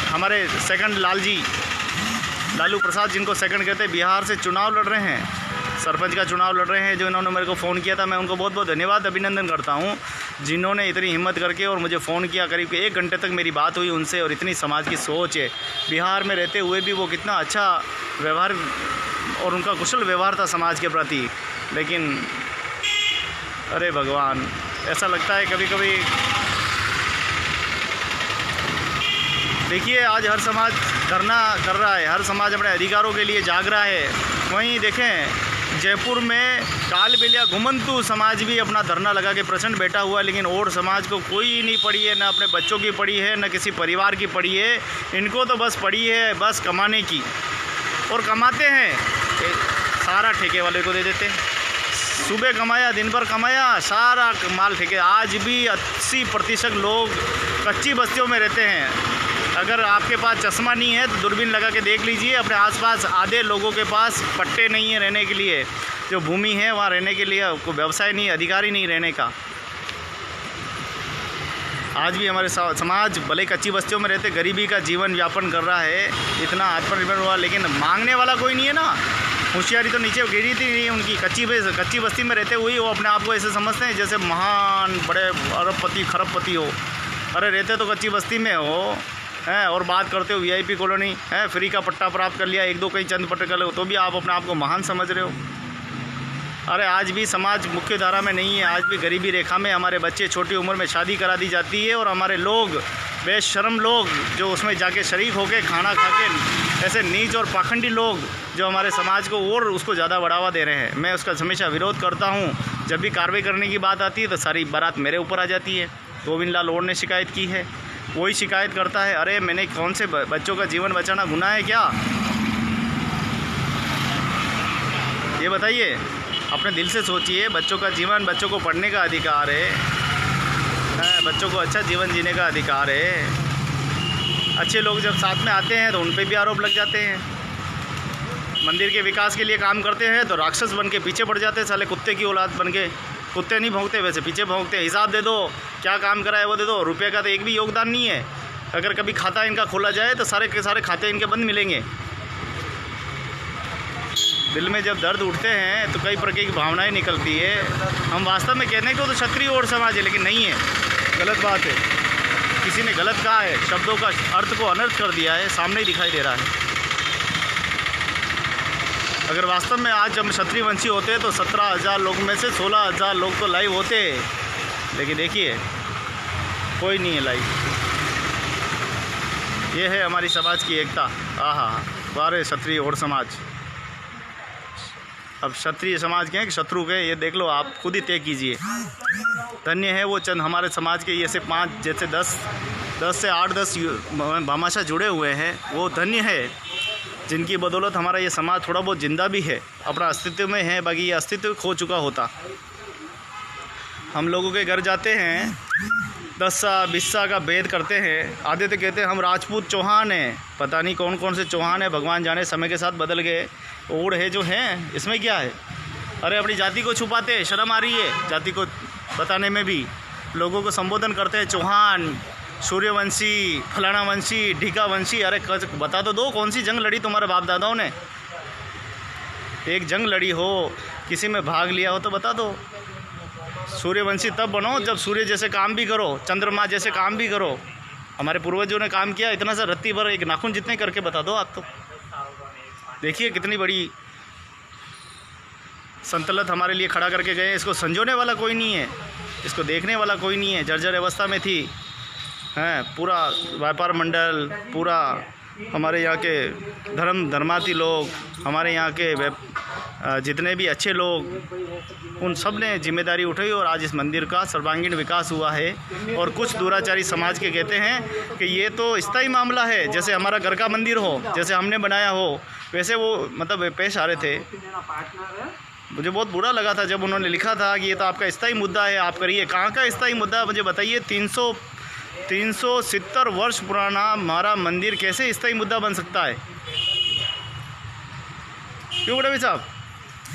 हमारे सेकंड लालू प्रसाद, जिनको सेकंड कहते हैं, बिहार से चुनाव लड़ रहे हैं, सरपंच का चुनाव लड़ रहे हैं। जो इन्होंने मेरे को फ़ोन किया था, मैं उनको बहुत बहुत धन्यवाद, अभिनंदन करता हूं, जिन्होंने इतनी हिम्मत करके और मुझे फ़ोन किया। करीब 1 घंटे तक मेरी बात हुई उनसे, और इतनी समाज की सोच है। बिहार में रहते हुए भी वो कितना अच्छा व्यवहार और उनका कुशल व्यवहार था समाज के प्रति। लेकिन अरे भगवान, ऐसा लगता है कभी कभी। देखिए आज हर समाज धरना कर रहा है, हर समाज अपने अधिकारों के लिए जाग रहा है। वहीं देखें जयपुर में कालबेलिया घुमंतु समाज भी अपना धरना लगा के प्रचंड बैठा हुआ है, लेकिन और समाज को कोई नहीं पड़ी है, ना अपने बच्चों की पड़ी है, ना किसी परिवार की पड़ी है। इनको तो बस पड़ी है बस कमाने की, और कमाते हैं सारा ठेके वाले को दे देते हैं। सुबह कमाया, दिन भर कमाया, सारा माल ठेके। आज भी 80% लोग कच्ची बस्तियों में रहते हैं। अगर आपके पास चश्मा नहीं है तो दूरबीन लगा के देख लीजिए, अपने आसपास आधे लोगों के पास पट्टे नहीं है रहने के लिए, जो भूमि है वहाँ रहने के लिए कोई व्यवसाय नहीं, अधिकार ही नहीं रहने का। आज भी हमारे समाज भले कच्ची बस्तियों में रहते गरीबी का जीवन यापन कर रहा है, इतना आत्मनिर्भर हुआ, लेकिन मांगने वाला कोई नहीं है ना। होशियारी तो नीचे गिरी थी नहीं उनकी। कच्ची बस्ती में रहते हुए वो अपने आप को ऐसे समझते हैं जैसे महान बड़े अरबपति खरबपति हो। अरे रहते तो कच्ची बस्ती में हो हैं, और बात करते हो VIP कॉलोनी है, फ्री का पट्टा प्राप्त कर लिया, 1-2 कहीं चंद पट्टे कर लो तो भी आप अपने आप को महान समझ रहे हो। अरे आज भी समाज मुख्य धारा में नहीं है, आज भी गरीबी रेखा में हमारे बच्चे छोटी उम्र में शादी करा दी जाती है, और हमारे लोग बेशर्म लोग जो उसमें जाके शरीक होके खाना खा के, ऐसे नीच और पाखंडी लोग जो हमारे समाज को और उसको ज़्यादा बढ़ावा दे रहे हैं। मैं उसका हमेशा विरोध करता हूँ। जब भी कार्रवाई करने की बात आती है तो सारी बारात मेरे ऊपर आ जाती है। गोविंद लाल और ने शिकायत की है, वही शिकायत करता है। अरे मैंने कौन से बच्चों का जीवन बचाना गुनाह है क्या? ये बताइए, अपने दिल से सोचिए। बच्चों का जीवन, बच्चों को पढ़ने का अधिकार है, बच्चों को अच्छा जीवन जीने का अधिकार है। अच्छे लोग जब साथ में आते हैं तो उन पे भी आरोप लग जाते हैं। मंदिर के विकास के लिए काम करते हैं तो राक्षस बन के पीछे पड़ जाते हैं, साले कुत्ते की औलाद बन के। कुत्ते नहीं भौंकते, वैसे पीछे भौंकते हैं। हिसाब दे दो, क्या काम करा है वो दे दो। रुपये का तो एक भी योगदान नहीं है। अगर कभी खाता इनका खोला जाए तो सारे के सारे खाते इनके बंद मिलेंगे। दिल में जब दर्द उठते हैं तो कई प्रकार की भावनाएं निकलती है। हम वास्तव में कहते हैं कि वो तो क्षत्रिय और समाज है, लेकिन नहीं है, गलत बात है। किसी ने गलत कहा है, शब्दों का अर्थ को अनर्थ कर दिया है, सामने ही दिखाई दे रहा है। अगर वास्तव में आज हम क्षत्रिय वंशी होते हैं तो 17,000 लोग में से 16,000 लोग तो लाइव होते, लेकिन देखिए कोई नहीं है लाइव। ये है हमारी समाज की एकता। आहा, बारे क्षत्रिय और समाज। अब क्षत्रिय समाज के हैं कि शत्रु के, ये देख लो, आप खुद ही तय कीजिए। धन्य है वो चंद हमारे समाज के जैसे 5 जैसे 10 से 8-10 भामाशाह जुड़े हुए हैं, वो धन्य है जिनकी बदौलत हमारा ये समाज थोड़ा बहुत जिंदा भी है, अपना अस्तित्व में है। बाकी ये अस्तित्व खो चुका होता। हम लोगों के घर जाते हैं, 10-20 का भेद करते हैं, आधे तो कहते हैं हम राजपूत चौहान हैं। पता नहीं कौन कौन से चौहान है, भगवान जाने, समय के साथ बदल गए। ओढ़ है जो हैं, इसमें क्या है? अरे अपनी जाति को छुपाते हैं, शर्म आ रही है जाति को बताने में भी। लोगों को संबोधन करते हैं चौहान, सूर्यवंशी, फलाना वंशी, ढीका वंशी। अरे बता तो दो, कौन सी जंग लड़ी तुम्हारे बाप दादाओं ने? एक जंग लड़ी हो, किसी में भाग लिया हो तो बता दो। सूर्यवंशी तब बनो जब सूर्य जैसे काम भी करो, चंद्रमा जैसे काम भी करो। हमारे पूर्वजों ने काम किया, इतना सा रत्ती भर एक नाखून जितने करके बता दो आप। तो देखिए कितनी बड़ी संतलत हमारे लिए खड़ा करके गए। इसको संजोने वाला कोई नहीं है, इसको देखने वाला कोई नहीं है। जर्जर अवस्था में थी, हैं, पूरा व्यापार मंडल, पूरा हमारे यहाँ के धर्मार्थी लोग, हमारे यहाँ के जितने भी अच्छे लोग, उन सब ने जिम्मेदारी उठाई और आज इस मंदिर का सर्वांगीण विकास हुआ है। और कुछ दुराचारी समाज के कहते हैं कि ये तो स्थायी मामला है, जैसे हमारा घर का मंदिर हो, जैसे हमने बनाया हो, वैसे वो मतलब पेश आ रहे थे। मुझे बहुत बुरा लगा था जब उन्होंने लिखा था कि ये तो आपका स्थायी मुद्दा है, आप करिए। कहाँ का स्थायी मुद्दा, मुझे बताइए। 370 वर्ष पुराना हमारा मंदिर कैसे स्थायी मुद्दा बन सकता है? क्यों बड़े भाई साहब,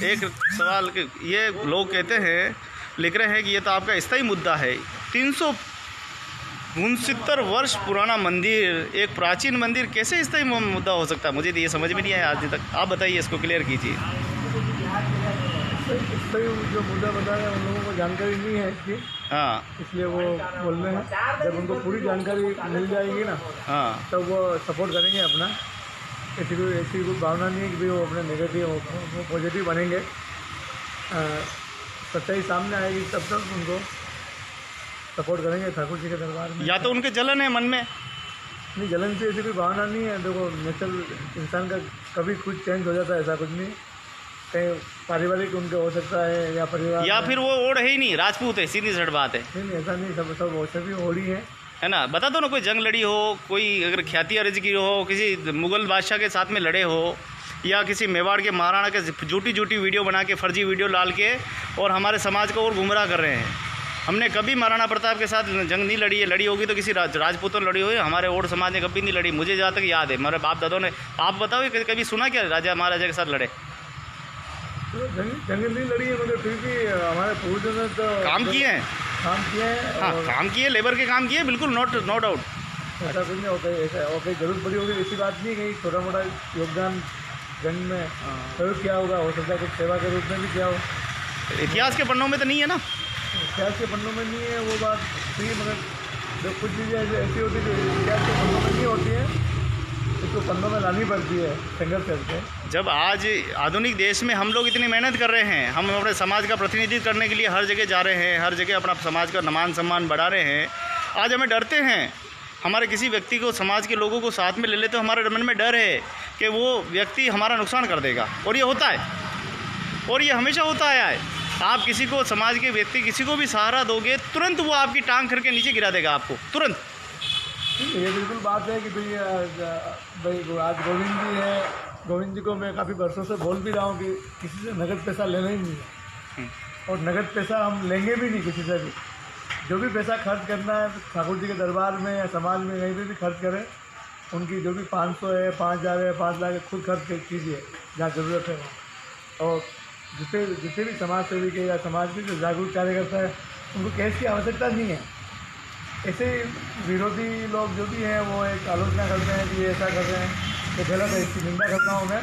एक सवाल के ये लोग कहते हैं, लिख रहे हैं कि ये तो आपका स्थायी मुद्दा है। 369 वर्ष पुराना मंदिर, एक प्राचीन मंदिर कैसे स्थायी मुद्दा हो सकता है? मुझे तो ये समझ में नहीं आया आज तक। आप बताइए, इसको क्लियर कीजिए। जो मुद्दा बता रहे हैं उन लोगों को जानकारी नहीं है इसकी, हाँ, इसलिए वो बोल रहे हैं। जब उनको पूरी जानकारी मिल जाएगी ना, हाँ, तब वो सपोर्ट करेंगे अपना। ऐसी कोई भावना नहीं है कि भाई वो अपने नेगेटिव, वो पॉजिटिव बनेंगे। सच्चाई सामने आएगी तब तक उनको सपोर्ट करेंगे ठाकुर जी के दरबार में। या तो उनके जलन है मन में? नहीं, जलन से ऐसी कोई भावना नहीं है। देखो, नेचर इंसान का कभी कुछ चेंज हो जाता है, ऐसा कुछ नहीं। कहीं पारिवारिक उनके हो सकता है, या परिवार, या फिर वो ओढ़ है ही नहीं, राजपूत है, सीधी सड़ बात है। नहीं, ऐसा नहीं। सब वैसे भी होड़ी है ना? बता दो ना, कोई जंग लड़ी हो, कोई अगर ख्याति अर्ज की हो, किसी मुगल बादशाह के साथ में लड़े हो, या किसी मेवाड़ के महाराणा के झूठी वीडियो बना के, फर्जी वीडियो डाल के और हमारे समाज को और गुमराह कर रहे हैं। हमने कभी महाराणा प्रताप के साथ जंग नहीं लड़ी है। लड़ी होगी तो किसी राजपूतों ने लड़ी हुई, हमारे ओढ़ समाज ने कभी नहीं लड़ी। मुझे जहाँ तक याद है, हमारे बाप दादों ने। आप बताओ कभी सुना क्या राजा महाराजा के साथ लड़े? जंग नहीं लड़ी है, मगर फिर भी हमारे पूर्वजों ने तो काम किए हैं। हाँ, काम किए, लेबर के काम किए, बिल्कुल नो डाउट। ऐसा कुछ नहीं होता है। ऐसा और जरूरत पड़ी होगी ऐसी बात नहीं, कहीं छोटा मोटा योगदान जंग में जरूर किया होगा, हो सकता है कुछ सेवा के रूप में भी किया हो। इतिहास के पन्नों में तो नहीं है ना? इतिहास के पन्नों में नहीं है वो बात थी, मगर जो कुछ चीज़ें ऐसी होती है जो इतिहास के पन्नों में नहीं होती है, इसको पन्नों में लानी पड़ती है संघर्ष करके। जब आज आधुनिक देश में हम लोग इतनी मेहनत कर रहे हैं, हम अपने समाज का प्रतिनिधित्व करने के लिए हर जगह जा रहे हैं, हर जगह अपना समाज का मान सम्मान बढ़ा रहे हैं, आज हमें डरते हैं। हमारे किसी व्यक्ति को, समाज के लोगों को साथ में ले लेते, तो हमारे मन में डर है कि वो व्यक्ति हमारा नुकसान कर देगा। और ये होता है, और ये हमेशा होता आया है। आप किसी को, समाज के व्यक्ति किसी को भी सहारा दोगे, तुरंत वो आपकी टांग करके नीचे गिरा देगा आपको, तुरंत। ये बिल्कुल बात है कि भाई आज गोविंद जी है, गोविंद जी को मैं काफ़ी वर्षों से बोल भी रहा हूँ कि किसी से नगद पैसा लेना ही नहीं है, और नगद पैसा हम लेंगे भी नहीं किसी से भी। जो भी पैसा खर्च करना है ठाकुर जी के दरबार में या समाज में कहीं पे भी खर्च करें, उनकी जो भी 500 है, 5000 है, 5 लाख है, खुद खर्च कीजिए जहाँ ज़रूरत है। और जितने भी समाज सेवी के या समाज के जो जागरूक कार्यकर्ता है, उनको कैश की आवश्यकता नहीं है। ऐसे विरोधी लोग जो भी हैं वो एक आलोचना करते हैं कि ये ऐसा कर रहे हैं, तो गलत है। इसकी निंदा करता हूँ मैं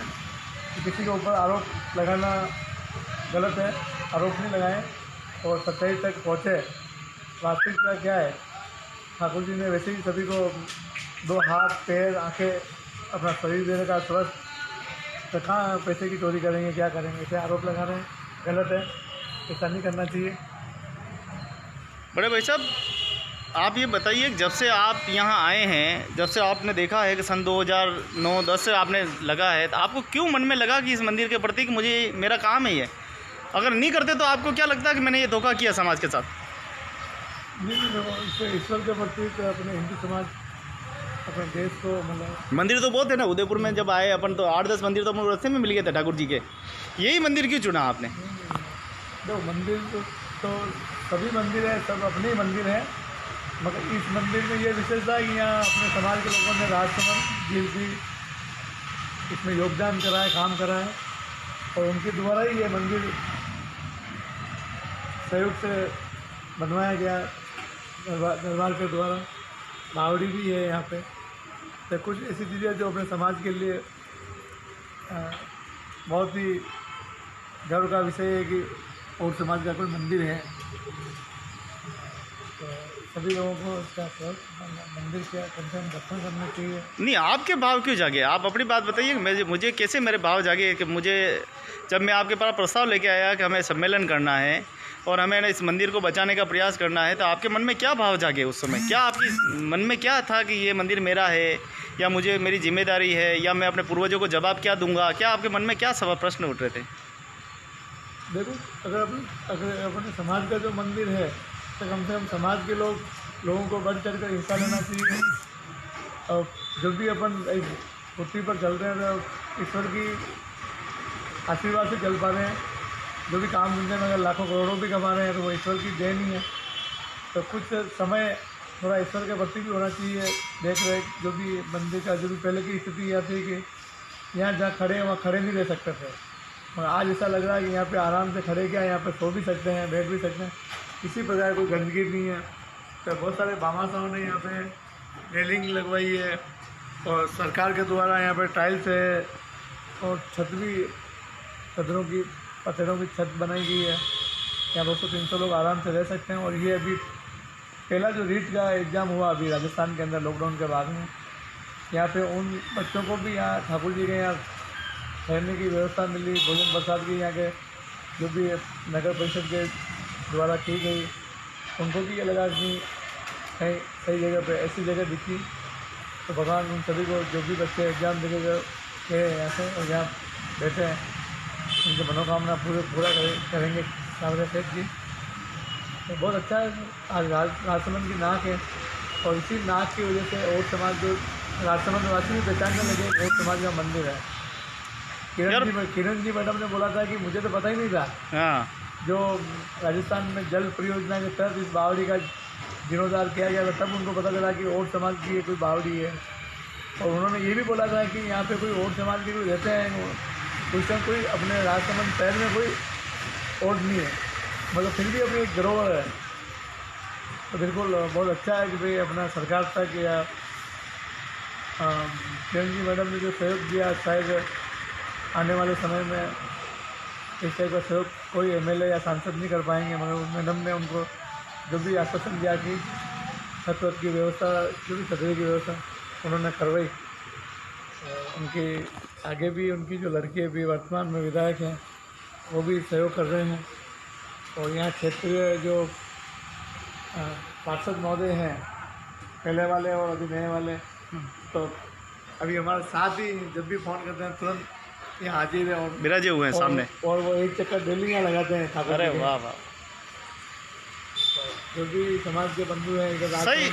कि किसी के ऊपर आरोप लगाना गलत है, आरोप नहीं लगाएं और सच्चाई तक पहुँचे। वास्तविकता क्या है, ठाकुर जी ने वैसे ही सभी को 2 हाथ पैर आंखें अपना शरीर देने का स्वस्थ, तो कहाँ पैसे की चोरी करेंगे, क्या करेंगे, ऐसे आरोप लगा रहे हैं, गलत है, ऐसा नहीं करना चाहिए। बड़े भाई साहब, आप ये बताइए जब से आप यहाँ आए हैं, जब से आपने देखा है कि सन 2009-10 से आपने लगा है, तो आपको क्यों मन में लगा कि इस मंदिर के प्रति कि मुझे मेरा काम है ये, अगर नहीं करते तो आपको क्या लगता है कि मैंने ये धोखा किया समाज के साथ? नहीं, ईश्वर के प्रति तो अपने हिंदू समाज, अपने देश को मतलब मंदिर तो बहुत है ना, उदयपुर में जब आए अपन तो 8-10 मंदिर तो अपने रास्ते में मिल गए थे ठाकुर जी के, यही मंदिर क्यों चुना आपने? देखो मंदिर तो सभी मंदिर है, सब अपने ही मंदिर हैं, मगर इस मंदिर में ये विशेषता है कि यहाँ अपने समाज के लोगों ने राजसमंद झील की इसमें योगदान करा है, काम करा है, और उनके द्वारा ही ये मंदिर सहयोग से बनवाया गया, दरबार के द्वारा। बावड़ी भी है यहाँ पे, तो कुछ ऐसी चीज़ें जो अपने समाज के लिए बहुत ही गर्व का विषय है कि और समाज का कोई मंदिर है, तो सभी लोगों को इसका मंदिर के कम से कम दर्शन करना चाहिए। नहीं, आपके भाव क्यों जागे? आप अपनी बात बताइए, मुझे कैसे मेरे भाव जागे कि मुझे जब मैं आपके पास प्रस्ताव लेके आया कि हमें सम्मेलन करना है और हमें इस मंदिर को बचाने का प्रयास करना है, तो आपके मन में क्या भाव जागे उस समय? क्या आपकी मन में क्या था कि ये मंदिर मेरा है, या मुझे मेरी जिम्मेदारी है, या मैं अपने पूर्वजों को जवाब क्या दूंगा? क्या आपके मन में क्या सब प्रश्न उठ रहे थे? देखो, अगर अपने समाज का जो मंदिर है तो कम से कम समाज के लोगों को बढ़ चढ़ कर हिस्सा लेना चाहिए, और जब भी अपन इस पृथ्वी पर चल रहे हैं तो ईश्वर की आशीर्वाद से चल पा रहे हैं। जो भी काम धंधे में अगर लाखों करोड़ों भी कमा रहे हैं तो वो ईश्वर की देन ही है, तो कुछ समय थोड़ा ईश्वर के प्रति भी होना चाहिए, देख रहे जो भी मंदिर का जो भी पहले की स्थिति यह थी कि यहाँ जहाँ खड़े हैं वहाँ खड़े नहीं रह सकते थे, और आज ऐसा लग रहा है कि यहाँ पे आराम से खड़े क्या, यहाँ पे सो भी सकते हैं, बैठ भी सकते हैं, किसी प्रकार कोई गंदगी नहीं है। तो बहुत सारे भामाशाहों ने यहाँ पे रेलिंग लगवाई है, और सरकार के द्वारा यहाँ पे टाइल्स है, और छत भी चदरों की पत्थरों की छत बनाई गई है, यहाँ 200-300 लोग आराम से रह सकते हैं। और ये अभी पहला जो रीट का एग्ज़ाम हुआ अभी राजस्थान के अंदर लॉकडाउन के बाद में, यहाँ पे उन बच्चों को भी यहाँ ठाकुर जी के यहाँ ठहरने की व्यवस्था मिली, भोजन प्रसाद की यहाँ के जो भी नगर परिषद के द्वारा की गई, उनको भी ये लगा कि कहीं सही जगह पे ऐसी जगह दिखी, तो भगवान उन सभी को जो भी बच्चे एग्ज़ाम देके गए यहाँ से और यहाँ बैठे हैं, उनकी मनोकामना पूरा करेंगे सामने सेठ जी। तो बहुत अच्छा है, आज राजसमंद की नाक है, और इसी नाक की वजह से और समाज जो राजसमंद वासी भी पहचानने लगे और समाज का मंदिर है। किरण जी मैडम ने बोला था कि मुझे तो पता ही नहीं था, हाँ, जो राजस्थान में जल परियोजना के तहत इस बावड़ी का जीर्णोद्धार किया गया था, तब उनको पता चला कि और समाज की ये कोई बावड़ी है। और उन्होंने ये भी बोला था कि यहाँ पे कोई और समाज के कोई रहते हैं, कोई अपने राजसमंद शहर में कोई और नहीं है, मतलब फिर भी अपनी एक धरोहर है। तो बिल्कुल बहुत अच्छा है कि भाई अपना सरकार तक या किरण जी मैडम ने जो सहयोग दिया, शायद आने वाले समय में इस टाइप का सहयोग कोई एमएलए या सांसद नहीं कर पाएंगे, मगर उस मैडम ने उनको जो भी आश्वासन दिया कि छत की व्यवस्था, जो भी छतरी की व्यवस्था उन्होंने करवाई। उनकी आगे भी उनकी जो लड़की अभी वर्तमान में विधायक हैं वो भी सहयोग कर रहे हैं, और यहाँ क्षेत्रीय जो पार्षद महोदय हैं पहले वाले और अभी नए वाले, तो अभी हमारे साथ ही जब भी फ़ोन करते हैं तुरंत यहाँ हाजिर है और बिराजे हुए हैं सामने, और वो एक चक्कर डेली यहाँ लगाते हैं ठाकुर। अरे वाह वाह, जो भी समाज के बंधु हैं इधर सही।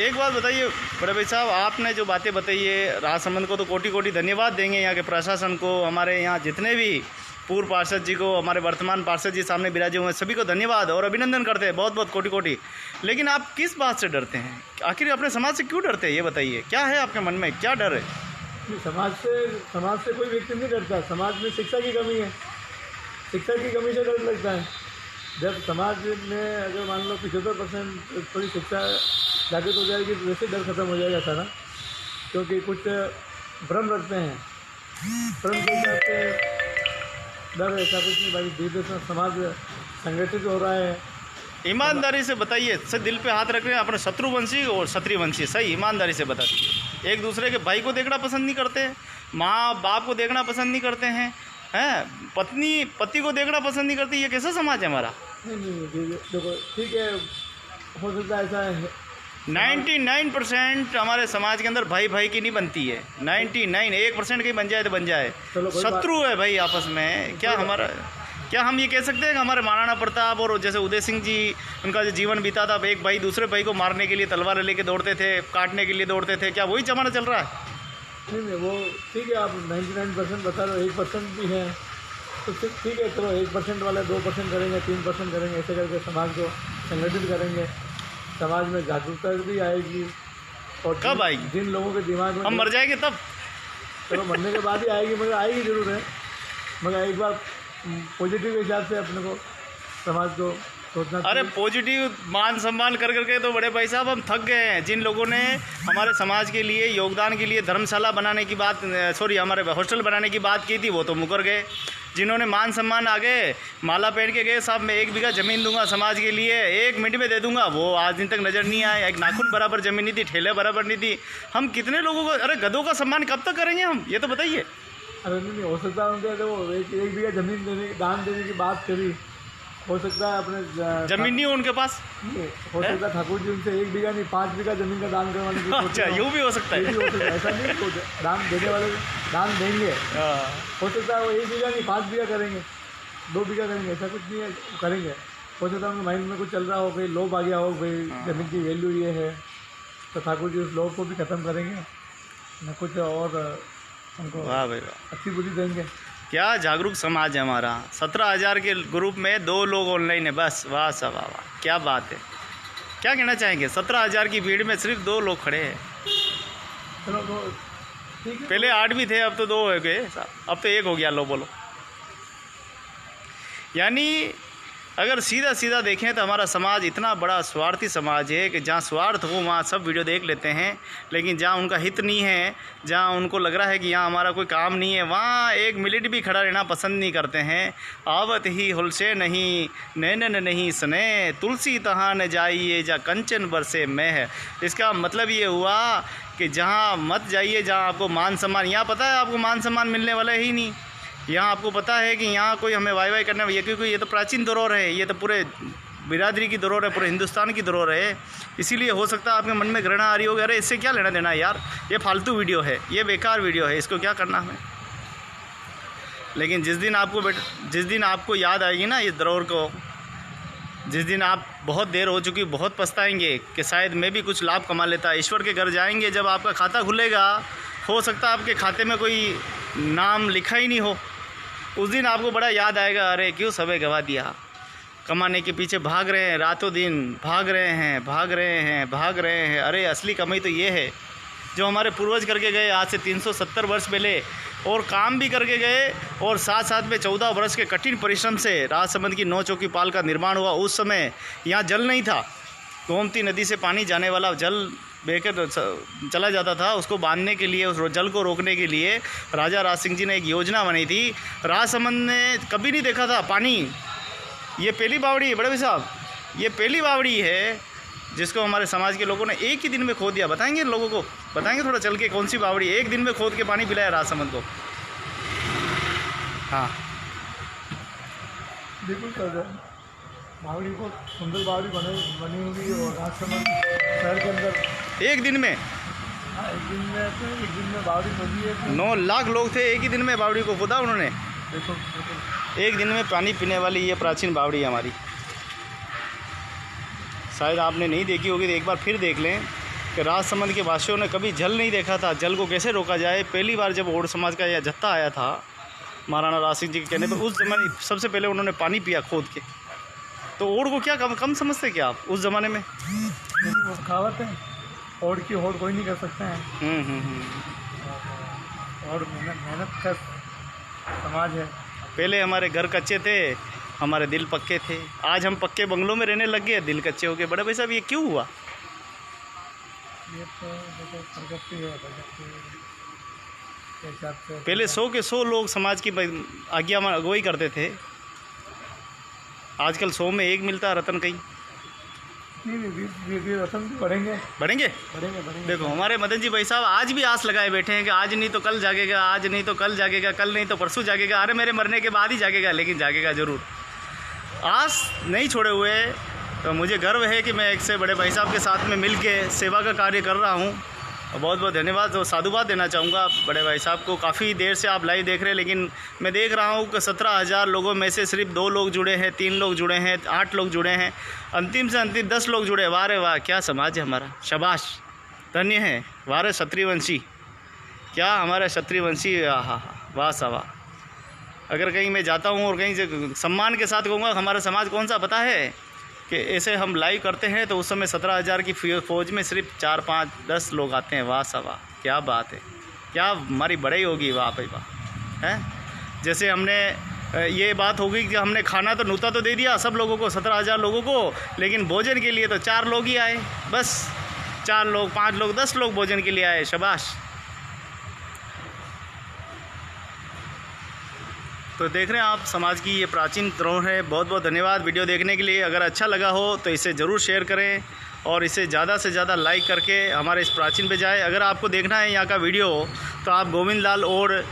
एक बात बताइए बड़े भाई साहब, आपने जो बातें बताई है राजसमंद को तो कोटि कोटि धन्यवाद देंगे, यहाँ के प्रशासन को, हमारे यहाँ जितने भी पूर्व पार्षद जी को, हमारे वर्तमान पार्षद जी सामने विराजे हुए हैं, सभी को धन्यवाद और अभिनंदन करते हैं, बहुत बहुत कोटि कोटि। लेकिन आप किस बात से डरते हैं? आखिर अपने समाज से क्यों डरते हैं, ये बताइए, क्या है आपके मन में, क्या डर है? समाज से कोई व्यक्ति नहीं डरता। समाज में शिक्षा की कमी है, शिक्षा की कमी से डर लगता है। जब समाज में अगर मान लो 75% थोड़ी शिक्षा जागृत हो जाएगी तो वैसे डर खत्म हो जाएगा सारा, क्योंकि कुछ भ्रम रखते हैं, भ्रम के हिसाब से डर ऐसा कुछ नहीं भाई, धीरे धीरे समाज संगठित हो रहा है। ईमानदारी से बताइए, से दिल पे हाथ रख रहे हैं अपने शत्रुवंशी और क्षत्रियवंशी, सही ईमानदारी से बता दीजिए। एक दूसरे के भाई को देखना पसंद नहीं करते हैं, माँ बाप को देखना पसंद नहीं करते हैं, पत्नी पति को देखना पसंद नहीं करती, ये कैसा समाज है हमारा? नहीं देखो ठीक है, हो सकता है ऐसा है। 99% हमारे समाज के अंदर भाई भाई की नहीं बनती है। 1% की बन जाए तो बन जाए, शत्रु है भाई आपस में। क्या हम ये कह सकते हैं कि हमारे महाराणा प्रताप और जैसे उदय सिंह जी, उनका जो जीवन बीता था, एक भाई दूसरे भाई को मारने के लिए तलवार लेके दौड़ते थे, काटने के लिए दौड़ते थे, क्या वही जमाना चल रहा है? नहीं वो ठीक है, आप 99% बता रहे हो, 1% भी है तो ठीक है, चलो 1% वाले 2% करेंगे, 3% करेंगे, ऐसे करके समाज को संगठित करेंगे, समाज में जागरूकता भी आएगी। और कब आएगी? जिन लोगों के दिमाग में हम मर जाएंगे तब? चलो मरने के बाद ही आएगी, मगर आएगी जरूर है। मगर एक बार पॉजिटिव के हिसाब से अपने को समाज को सोचना। अरे पॉजिटिव मान सम्मान कर करके तो बड़े भाई साहब हम थक गए हैं। जिन लोगों ने हमारे समाज के लिए योगदान के लिए धर्मशाला बनाने की बात, हमारे हॉस्टल बनाने की बात की थी, वो तो मुकर गए। जिन्होंने मान सम्मान आ गए, माला पहन के गए, साहब मैं 1 बीघा ज़मीन दूंगा समाज के लिए, 1 मिनट में दे दूंगा, वो आज दिन तक नज़र नहीं आए। एक नाखून बराबर ज़मीन नहीं थी, ठेले बराबर नहीं थी। हम कितने लोगों को, अरे गधों का सम्मान कब तक करेंगे हम, ये तो बताइए। अरे नहीं हो सकता है उनके, तो 1 बीघा ज़मीन दान देने की बात करी, हो सकता है अपने ज़मीन नहीं हो उनके पास, हो सकता है ठाकुर जी उनसे 1 बीघा नहीं 5 बीघा ज़मीन का दान करवाने की। अच्छा यूँ भी हो सकता है, ऐसा नहीं तो दान देने वाले दान देंगे, हो सकता है वो 1 बीघा नहीं 5 बीघा करेंगे, 2 बीघा करेंगे, ऐसा कुछ नहीं है, करेंगे। हो सकता है उनके माइंड में कुछ चल रहा हो, भाई लोभ आ गया हो, भाई ज़मीन की वैल्यू ये है, तो ठाकुर जी उस लोभ को भी ख़त्म करेंगे, न कुछ और उनको वाह भाई वाह, अच्छी बुद्धि देंगे। क्या जागरूक समाज है हमारा। 17,000 के ग्रुप में 2 लोग ऑनलाइन है बस, वाह सब वाह वाह, क्या बात है। क्या कहना चाहेंगे? 17,000 की भीड़ में सिर्फ 2 लोग खड़े हैं। चलो तो ठीक है, पहले 8 भी थे, अब तो 2 हो गए, अब तो 1 हो गया। लो बोलो, यानी अगर सीधा सीधा देखें तो हमारा समाज इतना बड़ा स्वार्थी समाज है कि जहाँ स्वार्थ हो वहाँ सब वीडियो देख लेते हैं, लेकिन जहाँ उनका हित नहीं है, जहाँ उनको लग रहा है कि यहाँ हमारा कोई काम नहीं है, वहाँ 1 मिनट भी खड़ा रहना पसंद नहीं करते हैं। आवत ही हुलसे नहीं, नैनन नहीं सने, तुलसी तहाँ न जाइए जा कंचन बरसे मैं है। इसका मतलब ये हुआ कि जहाँ मत जाइए जहाँ आपको मान सम्मान, यहाँ पता है आपको मान सम्मान मिलने वाला ही नहीं। यहाँ आपको पता है कि यहाँ कोई हमें वाई करने वाला, क्योंकि ये तो प्राचीन धरोहर है, ये तो पूरे बिरादरी की धरोहर है, पूरे हिंदुस्तान की धरोहर है। इसीलिए हो सकता है आपके मन में घृणा आ रही होगी, अरे इससे क्या लेना देना है यार, ये फालतू वीडियो है, ये बेकार वीडियो है, इसको क्या करना हमें। लेकिन जिस दिन आपको याद आएगी ना इस धरोहर को, जिस दिन आप बहुत देर हो चुकी, बहुत पछताएंगे कि शायद मैं भी कुछ लाभ कमा लेता। ईश्वर के घर जाएंगे, जब आपका खाता खुलेगा, हो सकता है आपके खाते में कोई नाम लिखा ही नहीं हो, उस दिन आपको बड़ा याद आएगा, अरे क्यों समय गंवा दिया। कमाने के पीछे भाग रहे हैं, रातों दिन भाग रहे हैं। अरे असली कमाई तो ये है जो हमारे पूर्वज करके गए आज से 370 वर्ष पहले, और काम भी करके गए, और साथ साथ में 14 वर्ष के कठिन परिश्रम से राजसमंद की 9 चौकी पाल का निर्माण हुआ। उस समय यहाँ जल नहीं था, गोमती नदी से पानी जाने वाला जल बहकर चला जाता था, उसको बांधने के लिए, उस जल को रोकने के लिए राजा राज सिंह जी ने एक योजना बनाई थी। राजसमंद ने कभी नहीं देखा था पानी, ये पहली बावड़ी है बड़े भाई साहब, ये पहली बावड़ी है जिसको हमारे समाज के लोगों ने एक ही दिन में खोद दिया। बताएंगे लोगों को, बताएंगे थोड़ा चल के कौन सी बावड़ी एक दिन में खोद के पानी पिलाया राजसमंद को। हाँ बिल्कुल कर रहे हैं, बावड़ी को सुंदर बावड़ी बनी होगी, और राजसमंद शहर के अंदर एक दिन में, हाँ एक दिन में बावड़ी खोदी है। 9 लाख लोग थे, एक ही दिन में बावड़ी को खोदा उन्होंने। बिल्कुल एक दिन में पानी पीने वाली ये प्राचीन बावड़ी हमारी, शायद आपने नहीं देखी होगी तो एक बार फिर देख लें कि राजसमंद के वासियों ने कभी जल नहीं देखा था। जल को कैसे रोका जाए, पहली बार जब ओड समाज का यह जत्था आया था महाराणा राज सिंह जी के कहने पर, उस जमाने सबसे पहले उन्होंने पानी पिया खोद के। तो ओड को क्या कम समझते क्या आप उस ज़माने में? वो कहावत है, ओड की होड़ कोई नहीं कर सकते हैं। और मेहनत का समाज है। पहले हमारे घर कच्चे थे, हमारे दिल पक्के थे। आज हम पक्के बंगलों में रहने लग गए, दिल कच्चे हो गए। बड़े भाई साहब ये क्यों हुआ? ये तो प्रगति है, हिसाब से पहले 100 के 100 लोग समाज की आज्ञा में अगुवाई करते थे, आजकल 100 में 1 मिलता है रतन कहीं। नहीं रतन बढ़ेंगे बढ़ेंगे। बढ़ेंगे बढ़ेंगे। देखो हमारे मदन जी भाई साहब आज भी आस लगाए बैठे हैं कि आज नहीं तो कल जागेगा, आज नहीं तो कल जागेगा, कल नहीं तो परसों जागेगा, अरे मेरे मरने के बाद ही जागेगा, लेकिन जागेगा ज़रूर। आस नहीं छोड़े हुए, तो मुझे गर्व है कि मैं एक से बड़े भाई साहब के साथ में मिल के सेवा का कार्य कर रहा हूँ। बहुत बहुत धन्यवाद और साधुवाद देना चाहूँगा बड़े भाई साहब को। काफ़ी देर से आप लाइव देख रहे हैं, लेकिन मैं देख रहा हूँ कि 17,000 लोगों में से सिर्फ 2 लोग जुड़े हैं, 3 लोग जुड़े हैं, 8 लोग जुड़े हैं, अंतिम से अंतिम 10 लोग जुड़े। वाह रे वाह, क्या समाज है हमारा, शाबाश, धन्य है। वाह रे क्षत्रियवंशी, क्या हमारा क्षत्रियवंशी, हाँ, वाह सा वाह। अगर कहीं मैं जाता हूँ और कहीं से सम्मान के साथ कहूँगा हमारा समाज कौन सा पता है कि ऐसे हम लाइव करते हैं तो उस समय 17,000 की फ़ौज में सिर्फ 4, 5, 10 लोग आते हैं। वाह सा वाह, क्या बात है, क्या हमारी बड़ाई होगी, वाह भाई वाह। हैं जैसे हमने ये बात होगी कि हमने खाना तो नूता तो दे दिया सब लोगों को, 17,000 लोगों को, लेकिन भोजन के लिए तो 4 लोग ही आए, बस 4 लोग, 5 लोग, 10 लोग भोजन के लिए आए, शाबाश। तो देख रहे हैं आप समाज की ये प्राचीन धरोहर है। बहुत बहुत धन्यवाद वीडियो देखने के लिए। अगर अच्छा लगा हो तो इसे ज़रूर शेयर करें और इसे ज़्यादा से ज़्यादा लाइक करके हमारे इस प्राचीन पे जाए। अगर आपको देखना है यहाँ का वीडियो तो आप गोविंद लाल और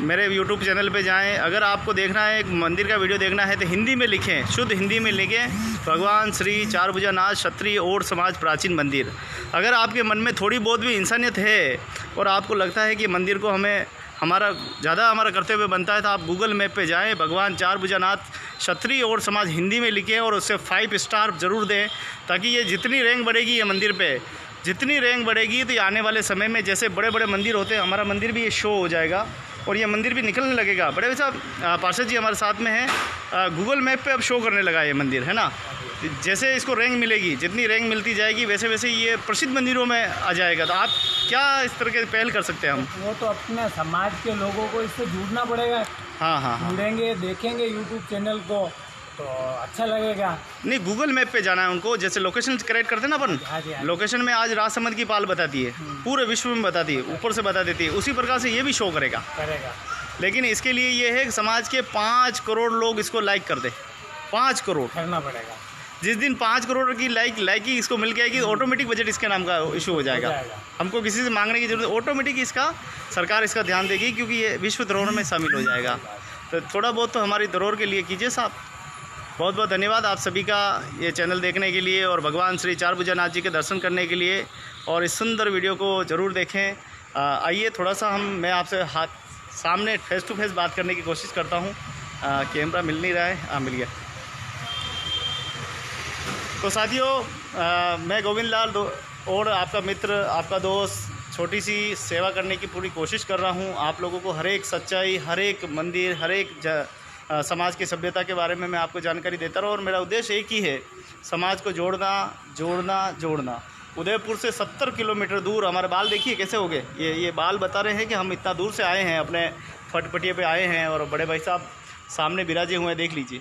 मेरे यूट्यूब चैनल पे जाएं। अगर आपको देखना है एक मंदिर का वीडियो देखना है तो हिंदी में लिखें, शुद्ध हिंदी में लिखें, भगवान श्री चारभुजानाथ क्षत्रिय और समाज प्राचीन मंदिर। अगर आपके मन में थोड़ी बहुत भी इंसानियत है और आपको लगता है कि मंदिर को हमारा कर्तव्य बनता है तो आप गूगल मैप पे जाएं, भगवान चारभुजानाथ क्षत्रिय और समाज हिंदी में लिखें और उससे 5 स्टार ज़रूर दें, ताकि ये जितनी रैंक बढ़ेगी ये मंदिर पे, जितनी रैंक बढ़ेगी तो ये आने वाले समय में जैसे बड़े बड़े मंदिर होते हैं, हमारा मंदिर भी ये शो हो जाएगा और ये मंदिर भी निकलने लगेगा। बड़े भाई साहब पार्षद जी हमारे साथ में हैं, गूगल मैप पे अब शो करने लगा ये मंदिर, है ना। जैसे इसको रैंक मिलेगी, जितनी रैंक मिलती जाएगी वैसे वैसे ये प्रसिद्ध मंदिरों में आ जाएगा। तो आप क्या इस तरह के पहल कर सकते हैं हम? वो तो अपने समाज के लोगों को इससे जुड़ना पड़ेगा। हाँ, जुड़ेंगे, देखेंगे यूट्यूब चैनल को तो अच्छा लगेगा। नहीं, गूगल मैप पे जाना है उनको, जैसे लोकेशन क्रिएट करते हैं ना अपन, लोकेशन में आज राजसमंद की पाल बताती है, पूरे विश्व में बताती है, ऊपर से बता देती है, उसी प्रकार से ये भी शो करेगा। लेकिन इसके लिए ये है कि समाज के 5 करोड़ लोग इसको लाइक कर दे, 5 करोड़ करना पड़ेगा। जिस दिन 5 करोड़ की लाइकी इसको मिल जाएगी, ऑटोमेटिक बजट इसके नाम का इशू हो जाएगा। हमको किसी से मांगने की जरूरत, ऑटोमेटिक इसका सरकार इसका ध्यान देगी, क्योंकि ये विश्व धरोहर में शामिल हो जाएगा। तो थोड़ा बहुत तो हमारी धरोहर के लिए कीजिए साहब। बहुत बहुत धन्यवाद आप सभी का ये चैनल देखने के लिए और भगवान श्री चारभुजानाथ जी के दर्शन करने के लिए, और इस सुंदर वीडियो को ज़रूर देखें। आइए थोड़ा सा मैं आपसे सामने फेस टू फेस बात करने की कोशिश करता हूँ। कैमरा मिल नहीं रहा है, मिल गया। तो साथियों, मैं गोविंद लाल और आपका मित्र, आपका दोस्त, छोटी सी सेवा करने की पूरी कोशिश कर रहा हूँ। आप लोगों को हर एक सच्चाई, हर एक मंदिर, हर एक समाज की सभ्यता के बारे में मैं आपको जानकारी देता रहूँ। और मेरा उद्देश्य एक ही है, समाज को जोड़ना, जोड़ना, जोड़ना। उदयपुर से 70 किलोमीटर दूर, हमारे बाल देखिए कैसे हो गए, ये बाल बता रहे हैं कि हम इतना दूर से आए हैं, अपने फटपटिए पे आए हैं। और बड़े भाई साहब सामने विराजे हुए हैं, देख लीजिए।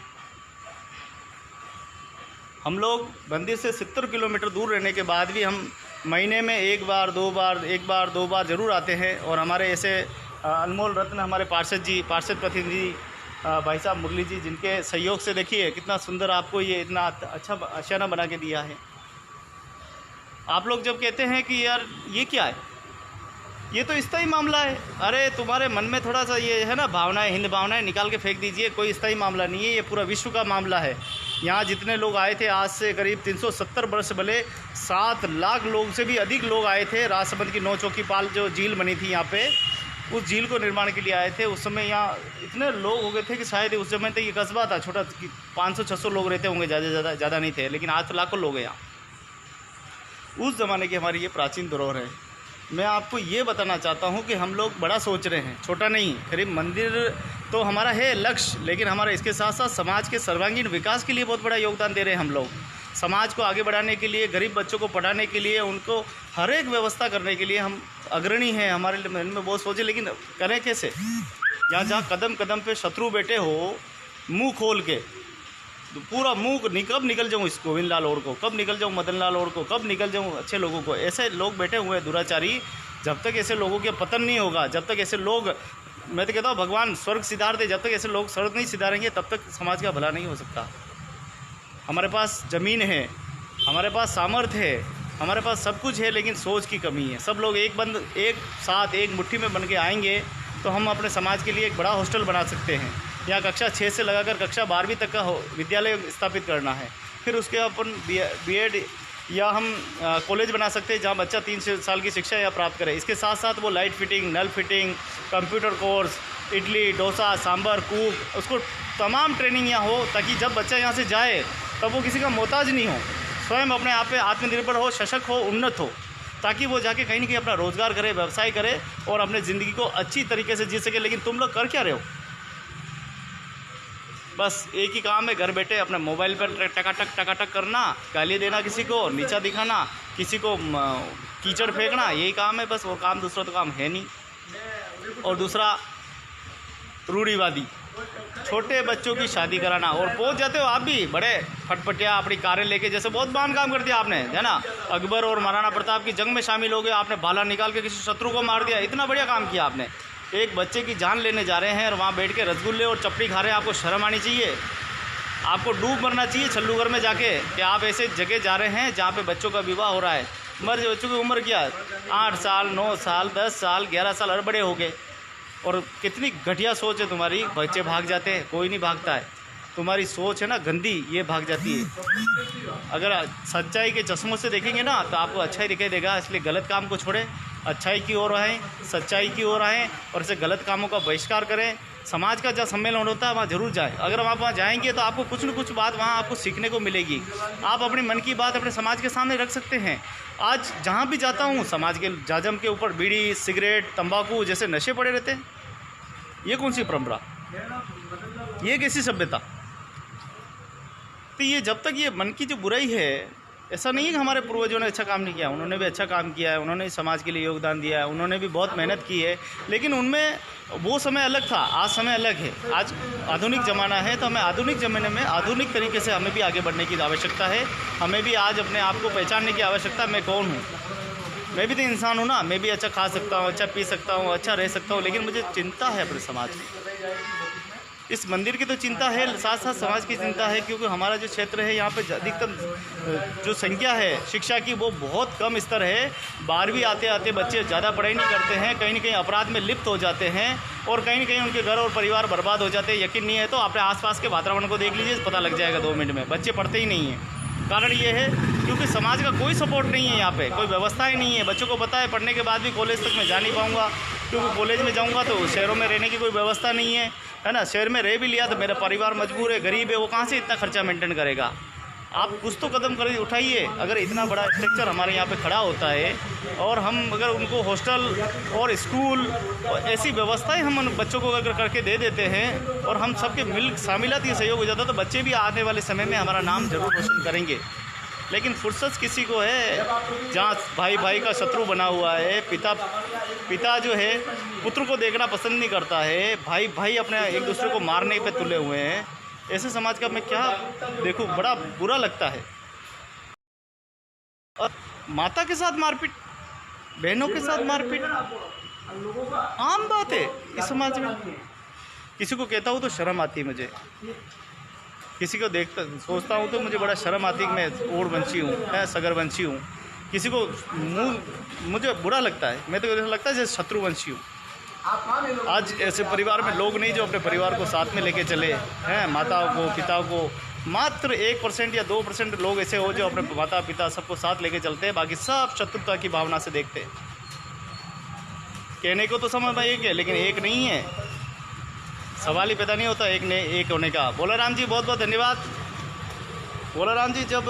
हम लोग मंदिर से 70 किलोमीटर दूर रहने के बाद भी हम महीने में एक बार दो बार ज़रूर आते हैं। और हमारे ऐसे अनमोल रत्न हमारे पार्षद प्रतिनिधि भाई साहब मुरली जी, जिनके सहयोग से देखिए कितना सुंदर आपको ये इतना अच्छा आशियाना बना के दिया है। आप लोग जब कहते हैं कि यार ये क्या है, ये तो स्थायी मामला है, अरे तुम्हारे मन में थोड़ा सा ये है ना भावनाएं, हिंद भावनाएं निकाल के फेंक दीजिए। कोई स्थायी मामला नहीं है, ये पूरा विश्व का मामला है। यहाँ जितने लोग आए थे, आज से करीब 370 वर्ष पहले 7 लाख लोग से भी अधिक लोग आए थे। राजसमंद की 9 चौकी पाल जो झील बनी थी यहाँ पे, उस झील को निर्माण के लिए आए थे। उस समय यहाँ इतने लोग हो गए थे कि शायद उस समय तक ये कस्बा था छोटा, 500-600 लोग रहते होंगे, ज़्यादा नहीं थे। लेकिन आज तो लाखों लोग हैं यहाँ। उस ज़माने की हमारी ये प्राचीन धरोहर है। मैं आपको ये बताना चाहता हूँ कि हम लोग बड़ा सोच रहे हैं, छोटा नहीं। करीब मंदिर तो हमारा है लक्ष्य, लेकिन हमारा इसके साथ साथ समाज के सर्वांगीण विकास के लिए बहुत बड़ा योगदान दे रहे हैं हम लोग। समाज को आगे बढ़ाने के लिए, गरीब बच्चों को पढ़ाने के लिए, उनको हर एक व्यवस्था करने के लिए हम अग्रणी हैं। हमारे मन में बहुत सोचे, लेकिन करें कैसे? जहाँ कदम कदम पे शत्रु बैठे हो, मुँह खोल के पूरा मुँह, कब निकल जाऊँ इस गोविंद लाल और को, कब निकल जाऊँ मदन लाल और को, कब निकल जाऊँ अच्छे लोगों को, ऐसे लोग बैठे हुए हैं दुराचारी, जब तक ऐसे लोगों के पतन नहीं होगा, जब तक ऐसे लोग, मैं तो कहता हूँ भगवान स्वर्ग सिधारते, जब तक ऐसे लोग स्वर्ग नहीं सिधारेंगे तब तक समाज का भला नहीं हो सकता। हमारे पास ज़मीन है, हमारे पास सामर्थ्य है, हमारे पास सब कुछ है, लेकिन सोच की कमी है। सब लोग एक साथ एक मुट्ठी में बन के आएंगे तो हम अपने समाज के लिए एक बड़ा हॉस्टल बना सकते हैं। यहाँ कक्षा 6 से लगाकर कक्षा 12वीं तक का विद्यालय स्थापित करना है। फिर उसके अपन बीएड या हम कॉलेज बना सकते हैं जहाँ बच्चा 3 साल की शिक्षा या प्राप्त करे। इसके साथ साथ वो लाइट फिटिंग, नल fitting, computer course, idli, dosa, sambar, cook, उसको तमाम ट्रेनिंग यहाँ हो, ताकि जब बच्चा यहाँ से जाए तब वो किसी का मोहताज नहीं हो, स्वयं अपने आप पे आत्मनिर्भर हो, सशक्त हो, उन्नत हो, ताकि वो जाके कहीं ना कहीं अपना रोज़गार करे, व्यवसाय करे और अपने ज़िंदगी को अच्छी तरीके से जी सके। लेकिन तुम लोग कर क्या रहे हो? बस एक ही काम है, घर बैठे अपने मोबाइल पर टकाटक करना, गाली देना, किसी को नीचा दिखाना, किसी को कीचड़ फेंकना, यही काम है बस। और काम दूसरा तो काम है नहीं। और दूसरा रूढ़िवादी, छोटे बच्चों की शादी कराना। और पहुंच जाते हो आप भी बड़े फटफटिया अपनी कारें लेके, जैसे बहुत महान काम कर दिया आपने, है ना। अकबर और महाराणा प्रताप की जंग में शामिल हो गए, आपने भाला निकाल के किसी शत्रु को मार दिया, इतना बढ़िया काम किया आपने। एक बच्चे की जान लेने जा रहे हैं और वहाँ बैठ के रसगुल्ले और चपड़ी खा रहे हैं, आपको शर्म आनी चाहिए। आपको डूब मरना चाहिए छल्लूघर में जाके कि आप ऐसे जगह जा रहे हैं जहाँ पे बच्चों का विवाह हो रहा है। मर बच्चों की उम्र क्या, 8 साल, 9 साल, 10 साल, 11 साल, और बड़े हो गए। और कितनी घटिया सोच है तुम्हारी। बच्चे भाग जाते हैं, कोई नहीं भागता है। तुम्हारी सोच है ना गंदी, ये भाग जाती है। अगर सच्चाई के चश्मों से देखेंगे ना तो आपको अच्छा ही दिखाई देगा। इसलिए गलत काम को छोड़ें, अच्छाई की ओर आएँ, सच्चाई की ओर आएँ और ऐसे गलत कामों का बहिष्कार करें। समाज का जहाँ सम्मेलन होता है वहाँ ज़रूर जाएं। अगर आप वहाँ जाएंगे तो आपको कुछ न कुछ बात वहाँ आपको सीखने को मिलेगी। आप अपनी मन की बात अपने समाज के सामने रख सकते हैं। आज जहाँ भी जाता हूँ समाज के जाजम के ऊपर बीड़ी, सिगरेट, तंबाकू जैसे नशे पड़े रहते हैं। ये कौन सी परंपरा, ये कैसी सभ्यता? तो ये जब तक ये मन की जो बुराई है, ऐसा नहीं है कि हमारे पूर्वजों ने अच्छा काम नहीं किया, उन्होंने भी अच्छा काम किया है, उन्होंने समाज के लिए योगदान दिया है, उन्होंने भी बहुत मेहनत की है। लेकिन उनमें वो समय अलग था, आज समय अलग है। आज आधुनिक ज़माना है तो हमें आधुनिक ज़माने में आधुनिक तरीके से हमें भी आगे बढ़ने की आवश्यकता है। हमें भी आज अपने आप को पहचानने की आवश्यकता है। मैं कौन हूँ? मैं भी तो इंसान हूँ ना। मैं भी अच्छा खा सकता हूँ, अच्छा पी सकता हूँ, अच्छा रह सकता हूँ, लेकिन मुझे चिंता है अपने समाज की। इस मंदिर की तो चिंता है, साथ साथ समाज की चिंता है, क्योंकि हमारा जो क्षेत्र है यहाँ पे अधिकतम जो संख्या है शिक्षा की वो बहुत कम स्तर है। 12वीं आते आते बच्चे ज़्यादा पढ़ाई नहीं करते हैं, कहीं ना कहीं अपराध में लिप्त हो जाते हैं और कहीं ना कहीं उनके घर और परिवार बर्बाद हो जाते हैं। यकीन नहीं है तो अपने आसपास के वातावरण को देख लीजिए, पता लग जाएगा 2 मिनट में। बच्चे पढ़ते ही नहीं हैं। कारण ये है क्योंकि समाज का कोई सपोर्ट नहीं है, यहाँ पे कोई व्यवस्था ही नहीं है। बच्चों को पता है पढ़ने के बाद भी कॉलेज तक मैं जा नहीं पाऊँगा, क्योंकि कॉलेज में जाऊँगा तो शहरों में रहने की कोई व्यवस्था नहीं है ना। शहर में रह भी लिया तो मेरा परिवार मजबूर है, गरीब है, वो कहाँ से इतना खर्चा मेंटेन करेगा। आप कुछ तो कदम कर उठाइए। अगर इतना बड़ा स्ट्रक्चर हमारे यहाँ पे खड़ा होता है और हम अगर उनको हॉस्टल और स्कूल और ऐसी व्यवस्थाएं हम उन बच्चों को अगर करके दे देते हैं और हम सबके मिल शामिलात ये सहयोग हो जाता तो बच्चे भी आने वाले समय में हमारा नाम जरूर रोशन करेंगे। लेकिन फुर्सत किसी को है जहाँ भाई भाई का शत्रु बना हुआ है, पिता जो है पुत्र को देखना पसंद नहीं करता है, भाई भाई अपने एक दूसरे को मारने पे तुले हुए हैं। ऐसे समाज का मैं क्या देखूं, बड़ा बुरा लगता है। और माता के साथ मारपीट, बहनों के साथ मारपीट आम बात है इस समाज में। किसी को कहता हूँ तो शर्म आती है मुझे, किसी को देखता सोचता हूँ तो मुझे बड़ा शर्म आती है कि मैं ऊर्वंशी हूँ, मैं सगरवंशी हूँ। किसी को मुझे बुरा लगता है, मैं तो ऐसा लगता है जैसे शत्रुवंशी हूँ। आज ऐसे परिवार में लोग नहीं जो अपने परिवार को साथ में लेके चले हैं, माताओं को, पिताओं को। मात्र 1% या 2% लोग ऐसे हो जो अपने माता पिता सबको साथ लेके चलते हैं, बाकी सब शत्रुता की भावना से देखते हैं। कहने को तो समझ में एक है लेकिन एक नहीं है, सवाल ही पैदा नहीं होता एक होने का। बोलाराम जी बहुत बहुत धन्यवाद। बोलाराम जी, जब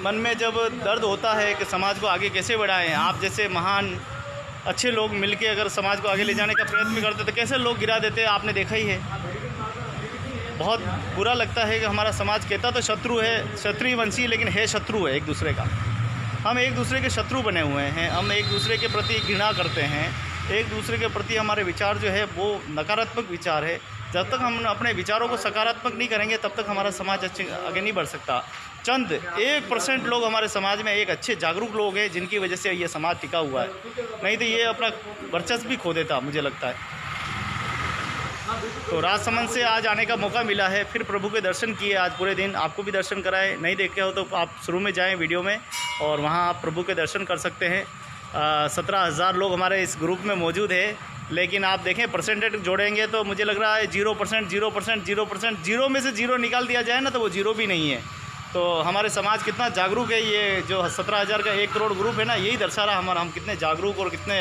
मन में जब दर्द होता है कि समाज को आगे कैसे बढ़ाएं, आप जैसे महान अच्छे लोग मिलके अगर समाज को आगे ले जाने का प्रयत्न करते तो कैसे लोग गिरा देते, आपने देखा ही है। बहुत बुरा लगता है कि हमारा समाज कहता तो शत्रु है, क्षत्रिय वंशी, लेकिन है शत्रु है एक दूसरे का। हम एक दूसरे के शत्रु बने हुए हैं, हम एक दूसरे के प्रति घृणा करते हैं, एक दूसरे के प्रति हमारे विचार जो है वो नकारात्मक विचार है। जब तक हम अपने विचारों को सकारात्मक नहीं करेंगे तब तक हमारा समाज अच्छे आगे नहीं बढ़ सकता। चंद 1% लोग हमारे समाज में एक अच्छे जागरूक लोग हैं जिनकी वजह से ये समाज टिका हुआ है, नहीं तो ये अपना वर्चस्व भी खो देता मुझे लगता है। तो राजसमंद से आज आने का मौका मिला है, फिर प्रभु के दर्शन किए आज पूरे दिन, आपको भी दर्शन कराए। नहीं देखे हो तो आप शुरू में जाएं वीडियो में और वहाँ आप प्रभु के दर्शन कर सकते हैं। 17,000 लोग हमारे इस ग्रुप में मौजूद है, लेकिन आप देखें परसेंटेज जोड़ेंगे तो मुझे लग रहा है 0%, 0%, 0%, 0 में से 0 निकाल दिया जाए ना तो वो 0 भी नहीं है। तो हमारे समाज कितना जागरूक है, ये जो 17,000 का 1 करोड़ ग्रुप है ना, यही दर्शा रहा हम कितने जागरूक और कितने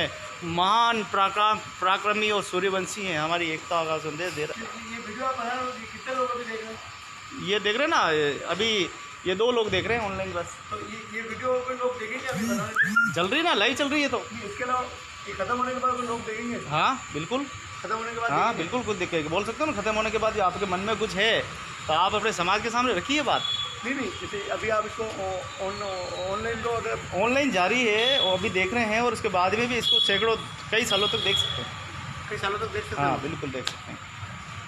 महान पराक्रमी और सूर्यवंशी हैं। हमारी एकता का संदेश दे रहा है। ये वीडियो आप बना रहे हो, कितने लोग अभी देख रहे हैं? ये देख रहे हैं ना, अभी ये 2 लोग देख रहे हैं ऑनलाइन बस। तो ये वीडियो कोई लोग देखेंगे अभी बनाने में? चल रही है ना, लाइव चल रही है। तो इसके अलावा ये खत्म होने के बाद कोई लोग देखेंगे? हाँ बिल्कुल, खत्म होने के बाद हाँ बिल्कुल कुछ दिखेगा। बोल सकते हो ना, ख़त्म होने के बाद आपके मन में कुछ है तो आप अपने समाज के सामने रखिए बात। नहीं, जैसे अभी आप इसको ऑनलाइन तो अगर ऑनलाइन जारी है और अभी देख रहे हैं, और उसके बाद में भी इसको सैकड़ों कई सालों तक देख सकते हैं। कई सालों तक देख सकते हाँ हैं। बिल्कुल देख सकते हैं।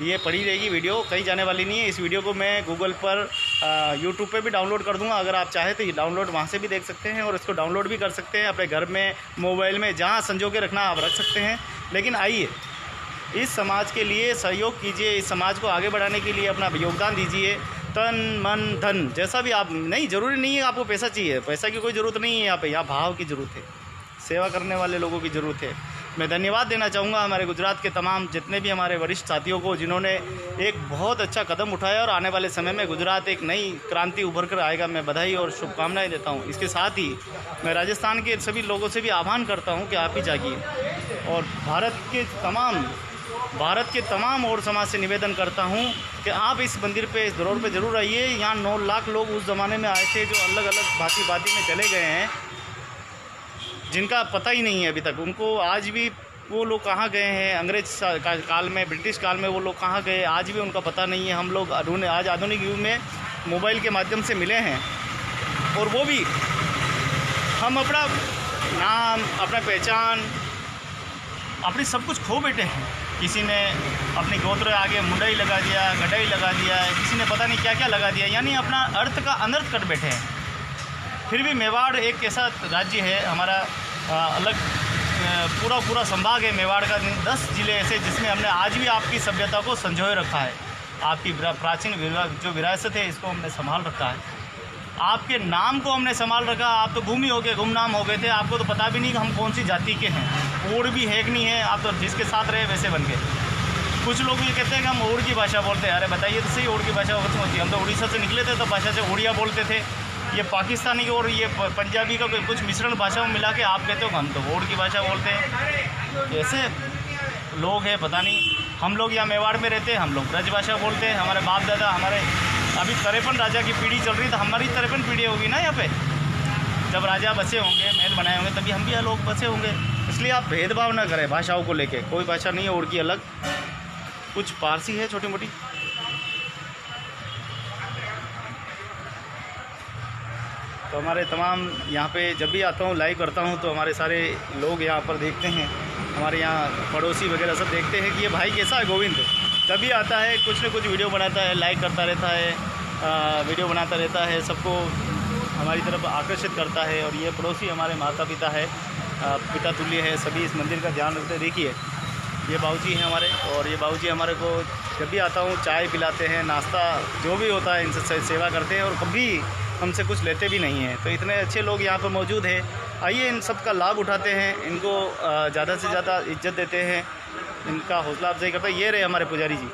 ये पड़ी रहेगी वीडियो, कहीं जाने वाली नहीं है। इस वीडियो को मैं गूगल पर यूट्यूब पे भी डाउनलोड कर दूंगा, अगर आप चाहें तो ये डाउनलोड वहाँ से भी देख सकते हैं और इसको डाउनलोड भी कर सकते हैं अपने घर में, मोबाइल में, जहाँ संजो के रखना आप रख सकते हैं। लेकिन आइए इस समाज के लिए सहयोग कीजिए, इस समाज को आगे बढ़ाने के लिए अपना योगदान दीजिए, तन मन धन जैसा भी आप। नहीं, ज़रूरी नहीं है आपको पैसा चाहिए, पैसा की कोई ज़रूरत नहीं है यहाँ पे, यहाँ भाव की ज़रूरत है, सेवा करने वाले लोगों की ज़रूरत है। मैं धन्यवाद देना चाहूँगा हमारे गुजरात के तमाम जितने भी हमारे वरिष्ठ साथियों को, जिन्होंने एक बहुत अच्छा कदम उठाया और आने वाले समय में गुजरात एक नई क्रांति उभर कर आएगा। मैं बधाई और शुभकामनाएं देता हूँ। इसके साथ ही मैं राजस्थान के सभी लोगों से भी आह्वान करता हूँ कि आप ही जागिए, और भारत के तमाम और समाज से निवेदन करता हूँ कि आप इस मंदिर पे, इस दरबार पे ज़रूर आइए। यहाँ 9 लाख लोग उस ज़माने में आए थे जो अलग अलग भांति में चले गए हैं, जिनका पता ही नहीं है अभी तक उनको। आज भी वो लोग कहाँ गए हैं, अंग्रेज काल में, ब्रिटिश काल में वो लोग कहाँ गए, आज भी उनका पता नहीं है। हम लोग आज आधुनिक युग में मोबाइल के माध्यम से मिले हैं, और वो भी हम अपना नाम, अपना पहचान, अपनी सब कुछ खो बैठे हैं। किसी ने अपनी गोत्र आगे मुंडई लगा दिया, गटाई लगा दिया है, किसी ने पता नहीं क्या क्या लगा दिया, यानी अपना अर्थ का अनर्थ कर बैठे हैं। फिर भी मेवाड़ एक ऐसा राज्य है हमारा, अलग पूरा संभाग है मेवाड़ का, 10 ज़िले ऐसे जिसमें हमने आज भी आपकी सभ्यता को संजोए रखा है। आपकी प्राचीन जो विरासत है इसको हमने संभाल रखा है। आपके नाम को हमने संभाल रखा। आप तो गुम ही हो गए, गुमनाम हो गए थे, आपको तो पता भी नहीं कि हम कौन सी जाति के हैं। ओड़ भी है कि नहीं है, आप तो जिसके साथ रहे वैसे बन गए। कुछ लोग ये कहते हैं कि हम ओड़ की भाषा बोलते हैं। अरे बताइए तो सही, ओड़ की भाषा कैसे होती है? हम तो उड़ीसा से निकले थे तो भाषा से उड़िया बोलते थे। ये पाकिस्तानी और ये पंजाबी का कुछ मिश्रण भाषा में मिला के आप कहते हो हम तो ओड़ की भाषा बोलते हैं। कैसे लोग हैं पता नहीं। हम लोग यहाँ मेवाड़ में रहते हैं, हम लोग ब्रज भाषा बोलते हैं। हमारे बाप दादा, हमारे अभी 53 राजा की पीढ़ी चल रही, तो हमारी 53 पीढ़ी होगी ना यहाँ पे। जब राजा बसे होंगे, महल बनाए होंगे, तभी हम भी लोग बसे होंगे। इसलिए आप भेदभाव ना करें भाषाओं को लेके। कोई भाषा नहीं है ओड़ की अलग, कुछ पारसी है छोटी मोटी। तो हमारे तमाम यहाँ पे जब भी आता हूँ, लाइव करता हूँ, तो हमारे सारे लोग यहाँ पर देखते हैं, हमारे यहाँ पड़ोसी वगैरह सब देखते हैं कि ये भाई कैसा है गोविंद। जब भी आता है कुछ न कुछ वीडियो बनाता है, लाइक करता रहता है, वीडियो बनाता रहता है, सबको हमारी तरफ आकर्षित करता है। और ये पड़ोसी हमारे माता पिता है, पिता तुल्य है, सभी इस मंदिर का ध्यान रखते हैं। देखिए ये बाबूजी हैं हमारे, और ये बाबूजी हमारे को जब भी आता हूँ चाय पिलाते हैं, नाश्ता जो भी होता है इनसे सेवा करते हैं, और कभी हमसे कुछ लेते भी नहीं हैं। तो इतने अच्छे लोग यहाँ पर मौजूद हैं। आइए इन सब का लाभ उठाते हैं, इनको ज़्यादा से ज़्यादा इज्जत देते हैं, इनका हौसला अफजाई करते हैं। ये रहे हमारे पुजारी जी,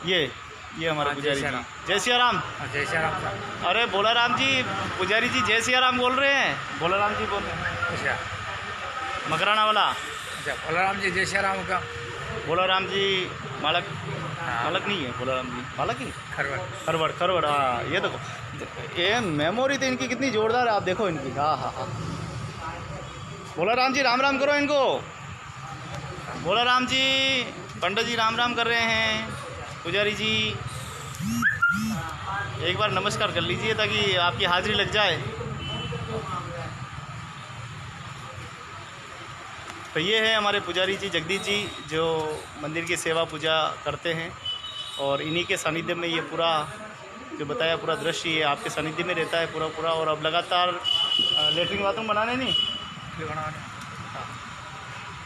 ये हमारे पुजारी जी। जय सिया राम। जय श्री राम। अरे बोला राम जी, पुजारी जी जय सिया राम बोल रहे हैं। बोला राम जी बोल रहे हैं, अच्छा मकराना वाला। अच्छा, बोला राम जी जय श्री राम का। बोला राम जी मालक, मालक नहीं है बोला राम जी, मालक ही खरवड़। हाँ ये देखो, ये मेमोरी तो इनकी कितनी जोरदार है, आप देखो इनकी। हाँ हाँ हाँ। बोला राम जी राम राम करो इनको। बोला राम जी, पंडित जी राम राम कर रहे हैं। पुजारी जी एक बार नमस्कार कर लीजिए ताकि आपकी हाजिरी लग जाए। तो ये है हमारे पुजारी जी जगदीश जी जो मंदिर की सेवा पूजा करते हैं, और इन्हीं के सानिध्य में ये पूरा जो बताया पूरा दृश्य ये आपके सानिध्य में रहता है पूरा। और अब लगातार लेटरिन बाथरूम बनाने नहीं,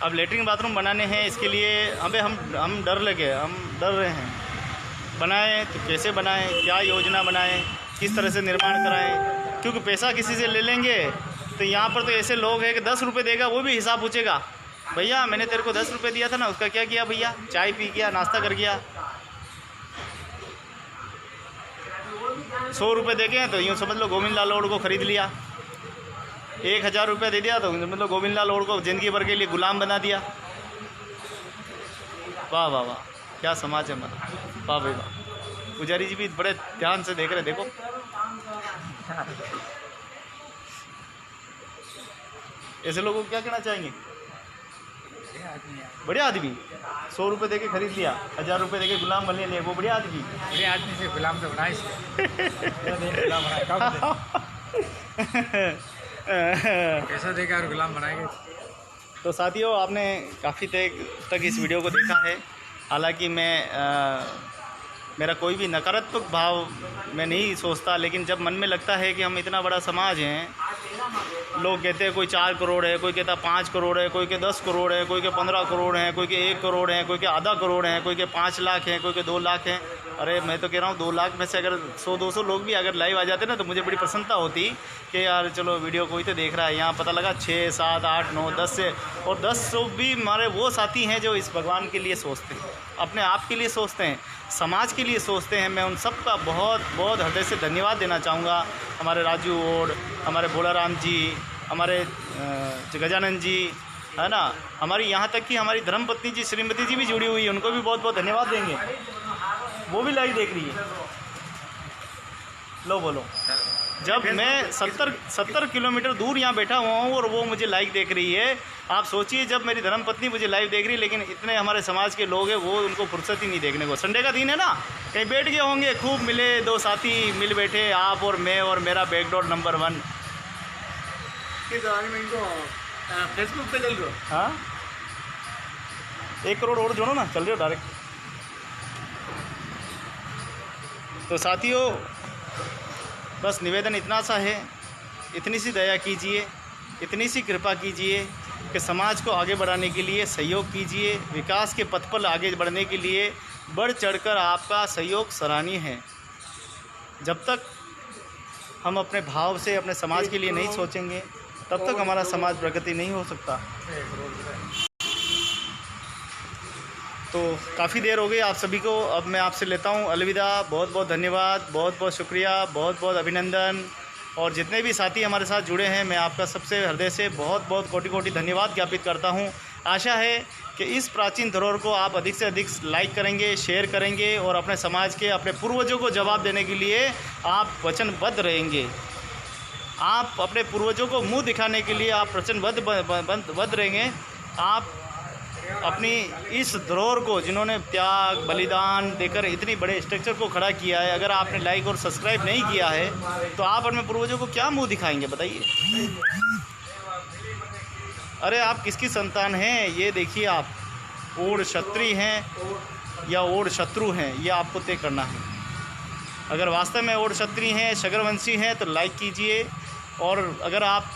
अब लेटरिन बाथरूम बनाने हैं। इसके लिए अबे हम डर रहे हैं, बनाएं तो कैसे बनाएं, क्या योजना बनाएं, किस तरह से निर्माण कराएं, क्योंकि पैसा किसी से ले लेंगे तो यहाँ पर तो ऐसे लोग हैं कि 10 रुपये देगा वो भी हिसाब पूछेगा, भैया मैंने तेरे को 10 रुपये दिया था ना, उसका क्या किया भैया, चाय पी गया, नाश्ता कर गया। 100 रुपये देके तो यूँ समझ लो गोविंद लाल ओड को ख़रीद लिया, 1000 रुपये दे दिया तो मतलब गोविंद लाल ओड को ज़िंदगी भर के लिए गुलाम बना दिया। वाह वाह वाह, क्या समाज है हमारा, वाह भाई वाह। पुजारी जी भी बड़े ध्यान से देख रहे, देखो ऐसे लोगों को क्या कहना चाहेंगे, बढ़िया आदमी, 100 रुपये देके खरीद लिया, 1000 रुपये देके गुलाम बन लिया, वो बढ़िया आदमी, बढ़िया आदमी से गुलाम तो बनाए पैसा देकर गुलाम बनाएंगे। तो साथियों आपने काफ़ी तक इस वीडियो को देखा है। हालांकि मेरा कोई भी नकारात्मक भाव मैं नहीं सोचता, लेकिन जब मन में लगता है कि हम इतना बड़ा समाज हैं, लोग कहते हैं कोई 4 करोड़ है, कोई कहता 5 करोड़ है, कोई के 10 करोड़ है, कोई के 15 करोड़ हैं, कोई के 1 करोड़ हैं, कोई के आधा करोड़ हैं, कोई के 5 लाख हैं, कोई के 2 लाख हैं। अरे मैं तो कह रहा हूँ 2 लाख में से अगर 100-200 लोग भी अगर लाइव आ जाते ना तो मुझे बड़ी प्रसन्नता होती कि यार चलो वीडियो कोई तो देख रहा है। यहाँ पता लगा 6, 7, 8, 9, 10 से, और 10 भी हमारे वो साथी हैं जो इस भगवान के लिए सोचते हैं, अपने आप के लिए सोचते हैं, समाज के लिए सोचते हैं। मैं उन सब का बहुत बहुत हृदय से धन्यवाद देना चाहूँगा। हमारे राजू ओड, हमारे भोलाराम जी, हमारे गजानंद जी, है ना, हमारी यहाँ तक कि हमारी धर्मपत्नी जी श्रीमती जी भी जुड़ी हुई है, उनको भी बहुत बहुत धन्यवाद देंगे, वो भी लाइव देख रही है। लो बोलो, जब मैं 70 किलोमीटर दूर यहाँ बैठा हुआ हूँ और वो मुझे लाइव देख रही है, आप सोचिए जब मेरी धर्मपत्नी मुझे लाइव देख रही है, लेकिन इतने हमारे समाज के लोग हैं वो उनको फुर्सत ही नहीं देखने को। संडे का दिन है ना, कहीं बैठ गए होंगे, खूब मिले, 2 साथी मिल बैठे, आप और मैं और मेरा बैकडोर नंबर 1 के दौरान में इनको फेसबुक पे चल रहा। हाँ 1 करोड़ और जोड़ो ना, चल रहे हो डायरेक्ट। तो साथियों बस निवेदन इतना सा है, इतनी सी दया कीजिए, इतनी सी कृपा कीजिए कि समाज को आगे बढ़ाने के लिए सहयोग कीजिए, विकास के पथ पर आगे बढ़ने के लिए बढ़ चढ़कर आपका सहयोग सराहनीय है। जब तक हम अपने भाव से अपने समाज के लिए नहीं सोचेंगे तब तक हमारा समाज प्रगति नहीं हो सकता। तो काफ़ी देर हो गई आप सभी को, अब मैं आपसे लेता हूँ अलविदा। बहुत बहुत धन्यवाद, बहुत बहुत शुक्रिया, बहुत बहुत अभिनंदन। और जितने भी साथी हमारे साथ जुड़े हैं, मैं आपका सबसे हृदय से बहुत बहुत कोटि कोटि धन्यवाद ज्ञापित करता हूँ। आशा है कि इस प्राचीन धरोहर को आप अधिक से अधिक लाइक करेंगे, शेयर करेंगे और अपने समाज के, अपने पूर्वजों को जवाब देने के लिए आप वचनबद्ध रहेंगे। आप अपने पूर्वजों को मुंह दिखाने के लिए आप वचनबद्ध रहेंगे। आप अपनी इस धरोहर को, जिन्होंने त्याग बलिदान देकर इतनी बड़े स्ट्रक्चर को खड़ा किया है, अगर आपने लाइक और सब्सक्राइब नहीं किया है तो आप अपने पूर्वजों को क्या मुंह दिखाएंगे बताइए। अरे आप किसकी संतान हैं ये देखिए, आप ओड क्षत्रिय हैं या ओड शत्रु हैं, ये आपको तय करना है। अगर वास्तव में ओड क्षत्रिय हैं, शगरवंशी हैं तो लाइक कीजिए, और अगर आप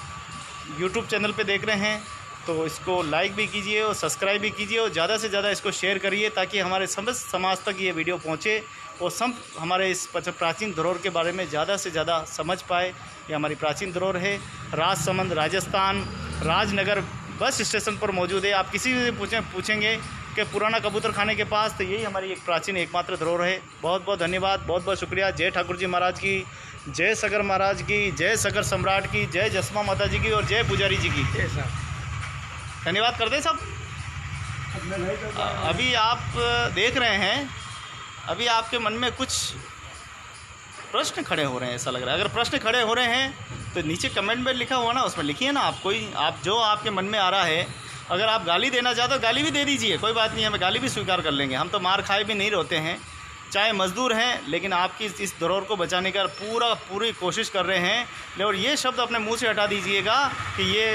YouTube चैनल पे देख रहे हैं तो इसको लाइक भी कीजिए और सब्सक्राइब भी कीजिए, और ज़्यादा से ज़्यादा इसको शेयर करिए ताकि हमारे समस्त समाज तक ये वीडियो पहुँचे और सब हमारे इस प्राचीन धरोहर के बारे में ज़्यादा से ज़्यादा समझ पाए। ये हमारी प्राचीन धरोहर है, राजसमंद राजस्थान राजनगर बस स्टेशन पर मौजूद है। आप किसी से पूछेंगे कि पुराना कबूतर खाने के पास, तो यही हमारी एक प्राचीन एकमात्र धरोहर है। बहुत बहुत धन्यवाद, बहुत बहुत शुक्रिया। जय ठाकुर जी महाराज की, जय सगर महाराज की, जय सगर सम्राट की, जय जसमा माता जी की और जय पुजारी जी की। धन्यवाद कर दें सब। अभी आप देख रहे हैं, अभी आपके मन में कुछ प्रश्न खड़े हो रहे हैं, ऐसा लग रहा है। अगर प्रश्न खड़े हो रहे हैं तो नीचे कमेंट में लिखा हुआ ना, उसमें लिखिए ना आप जो आपके मन में आ रहा है। अगर आप गाली देना चाहते हो गाली भी दे दीजिए, कोई बात नहीं है, हमें गाली भी स्वीकार कर लेंगे। हम तो मार खाए भी नहीं रहते हैं, चाहे मजदूर हैं, लेकिन आपकी इस धरोहर को बचाने का पूरी कोशिश कर रहे हैं। और ये शब्द अपने मुंह से हटा दीजिएगा कि ये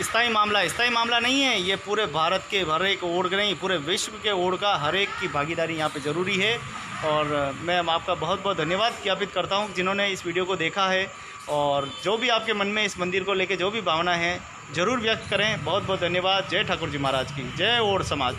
स्थायी मामला नहीं है, ये पूरे भारत के हर एक ओर का नहीं, पूरे विश्व के ओर का हर एक की भागीदारी यहाँ पे ज़रूरी है। और मैं आपका बहुत बहुत धन्यवाद ज्ञापित करता हूँ जिन्होंने इस वीडियो को देखा है, और जो भी आपके मन में इस मंदिर को लेके जो भी भावना है ज़रूर व्यक्त करें। बहुत बहुत धन्यवाद। जय ठाकुर जी महाराज की जय। ओड समाज।